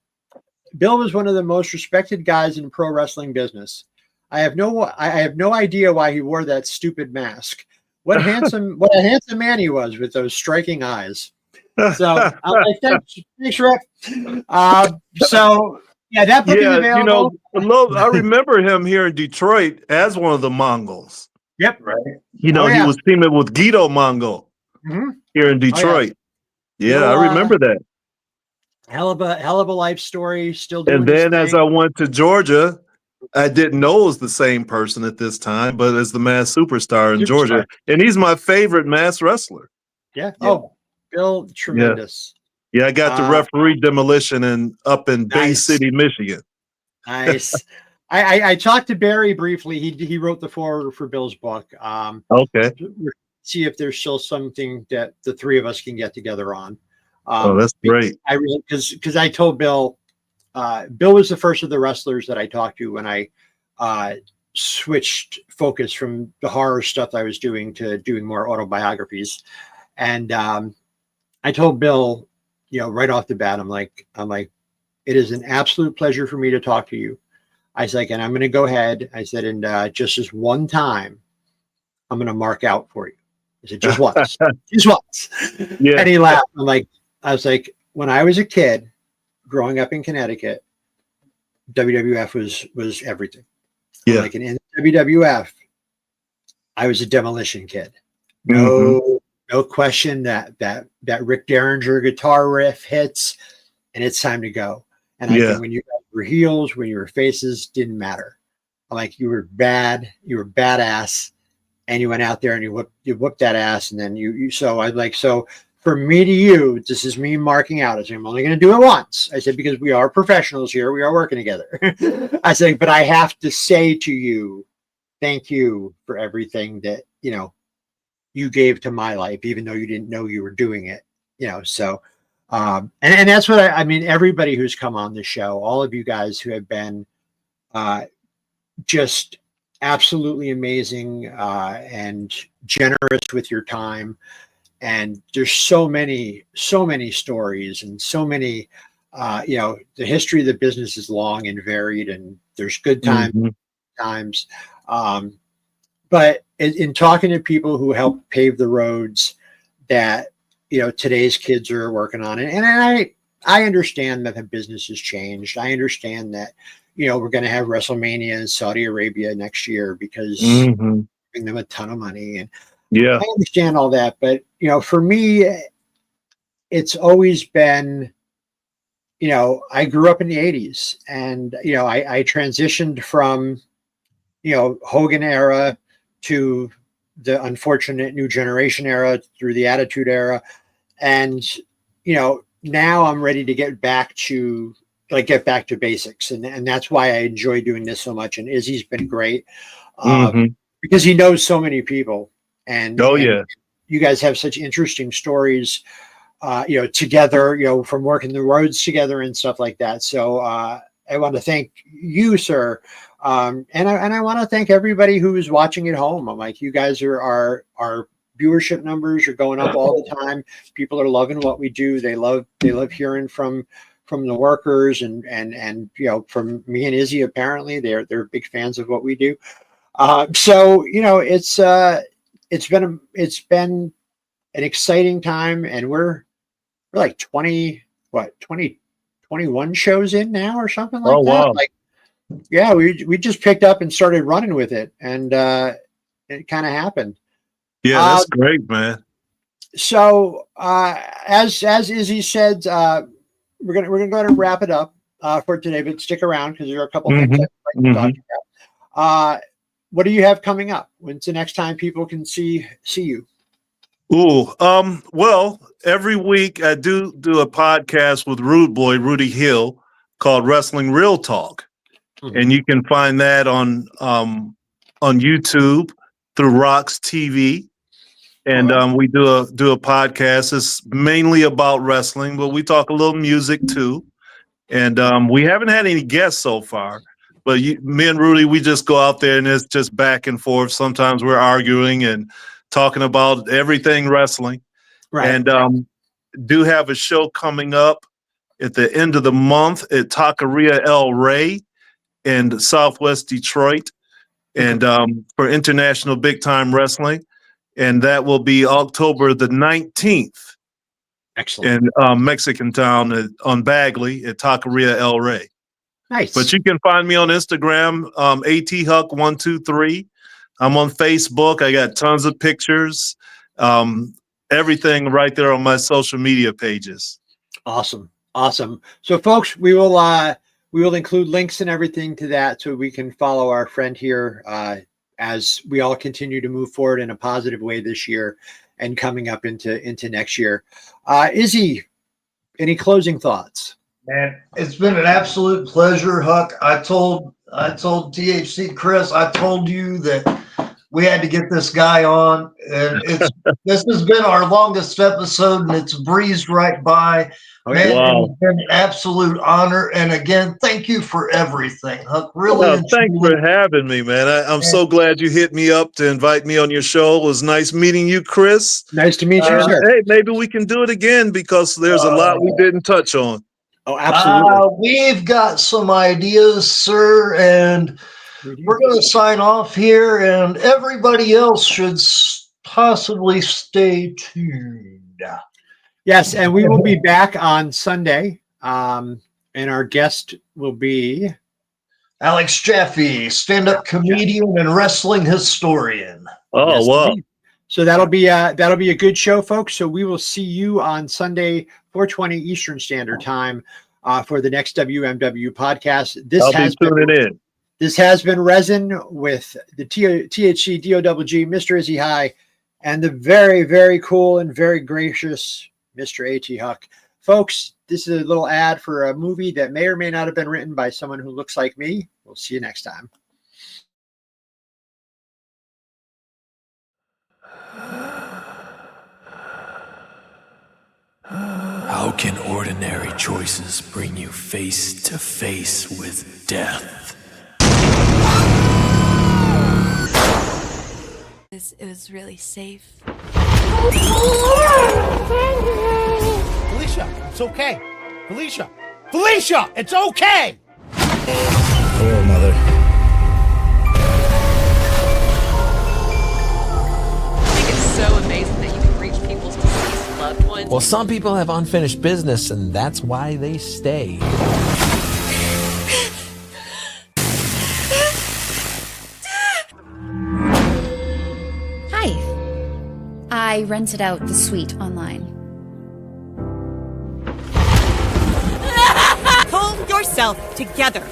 Bill was one of the most respected guys in pro wrestling business. I have no idea why he wore that stupid mask. What a handsome man he was with those striking eyes. So I'm like, thanks, Rip. So yeah, that book is available. I remember him here in Detroit as one of the Mongols. Yep. Right. He was teaming with Guido Mongol here in Detroit. Yeah, I remember that. Hell of a life story. Still doing. And then as I went to Georgia, I didn't know it was the same person at this time, but as the mass superstar in Georgia. And he's my favorite mass wrestler. Yeah. Oh, Bill, tremendous. Yeah, I got to referee Demolition up in Bay City, Michigan. Nice. I talked to Barry briefly. He wrote the foreword for Bill's book. Okay. See if there's still something that the three of us can get together on. That's great. I really because I told Bill, Bill was the first of the wrestlers that I talked to when I switched focus from the horror stuff I was doing to doing more autobiographies. And I told Bill, right off the bat, I'm like, it is an absolute pleasure for me to talk to you. I was like, and I'm going to go ahead. I said, and just this one time, I'm going to mark out for you. I said, just once, just once. Yeah. And he laughed. I was like, when I was a kid growing up in Connecticut, WWF was everything. Yeah. Like in WWF, I was a demolition kid. No question that Rick Derringer guitar riff hits and it's time to go. And I think when you were heels, when you were faces, didn't matter. I'm like, you were bad, you were badass, and you went out there and you whooped that ass. And then so for me to you, this is me marking out. I said, I'm only going to do it once. I said, because we are professionals here. We are working together. I said, but I have to say to you, thank you for everything that, you gave to my life, even though you didn't know you were doing it, so, and that's what I mean, everybody who's come on the show, all of you guys who have been, just absolutely amazing, and generous with your time. And there's so many stories and so many, the history of the business is long and varied, and there's good times. But in talking to people who help pave the roads that, today's kids are working on, and I understand that the business has changed. I understand that, we're going to have WrestleMania in Saudi Arabia next year because giving them a ton of money. And I understand all that. But, for me, it's always been, I grew up in the 80s and, I transitioned from, Hogan era to the unfortunate new generation era through the Attitude Era. And, now I'm ready to get back to basics. And that's why I enjoy doing this so much. And Izzy's been great because he knows so many people. And you guys have such interesting stories, together, from working the roads together and stuff like that. So I want to thank you, sir. And I want to thank everybody who is watching at home. I'm like, you guys are our viewership numbers are going up all the time. People are loving what we do. They love hearing from the workers and from me and Izzy. Apparently they're big fans of what we do. So it's been an exciting time, and we're like 21 shows in now or something like that. Wow. Like, yeah, we just picked up and started running with it, and it kind of happened. Yeah, that's great, man. So as Izzy said, we're gonna go ahead and wrap it up for today, but stick around because there are a couple things I'd like to talk about. What do you have coming up? When's the next time people can see you? Well, every week I do a podcast with Rude Boy Rudy Hill called Wrestling Real Talk, and you can find that on YouTube through Rocks TV. And we do a podcast. It's mainly about wrestling, but we talk a little music too. And we haven't had any guests so far. But me and Rudy, we just go out there and it's just back and forth. Sometimes we're arguing and talking about everything wrestling. Right. And do have a show coming up at the end of the month at Taqueria El Rey in Southwest Detroit, and for International Big Time Wrestling. And that will be October the 19th. Excellent. In Mexican Town on Bagley at Taqueria El Rey. Nice. But you can find me on Instagram, A T Huck 123. I'm on Facebook. I got tons of pictures. Everything right there on my social media pages. Awesome. So, folks, we will include links and everything to that so we can follow our friend here as we all continue to move forward in a positive way this year and coming up into next year. Izzy, any closing thoughts? Man, it's been an absolute pleasure, Huck. I told THC Chris, I told you that we had to get this guy on, and this has been our longest episode, and it's breezed right by. Man, wow. It's been an absolute honor, and again, thank you for everything, Huck. Really, thanks for having me, man. I'm so glad you hit me up to invite me on your show. It was nice meeting you, Chris. Nice to meet you, sir. Hey, maybe we can do it again because there's a lot we didn't touch on. Oh, absolutely. We've got some ideas, sir, and we're going to sign off here, and everybody else should possibly stay tuned. Yes, and we will be back on Sunday, and our guest will be Alex Jaffe, stand-up comedian and wrestling historian. Oh, yes, wow. indeed. So that'll be a good show, folks. So we will see you on Sunday, 4:20 Eastern Standard Time, for the next WMW podcast. This has been Rezin with the THC DOGG, Mr. Izzy High, and the very, very cool and very gracious Mr. A.T. Huck. Folks, this is a little ad for a movie that may or may not have been written by someone who looks like me. We'll see you next time. How can ordinary choices bring you face to face with death? It was really safe. Felicia, it's okay. Felicia, it's okay. Hello, Mother. I think it's so amazing that you can reach people's deceased loved ones. Well, some people have unfinished business, and that's why they stay. I rented out the suite online. Pull yourself together.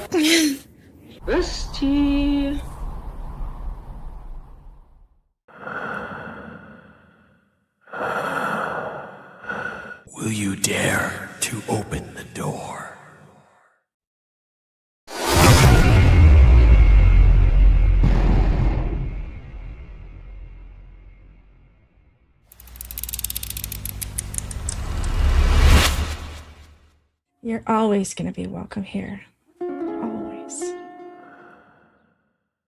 Bestie. Will you dare to open the door? You're always going to be welcome here.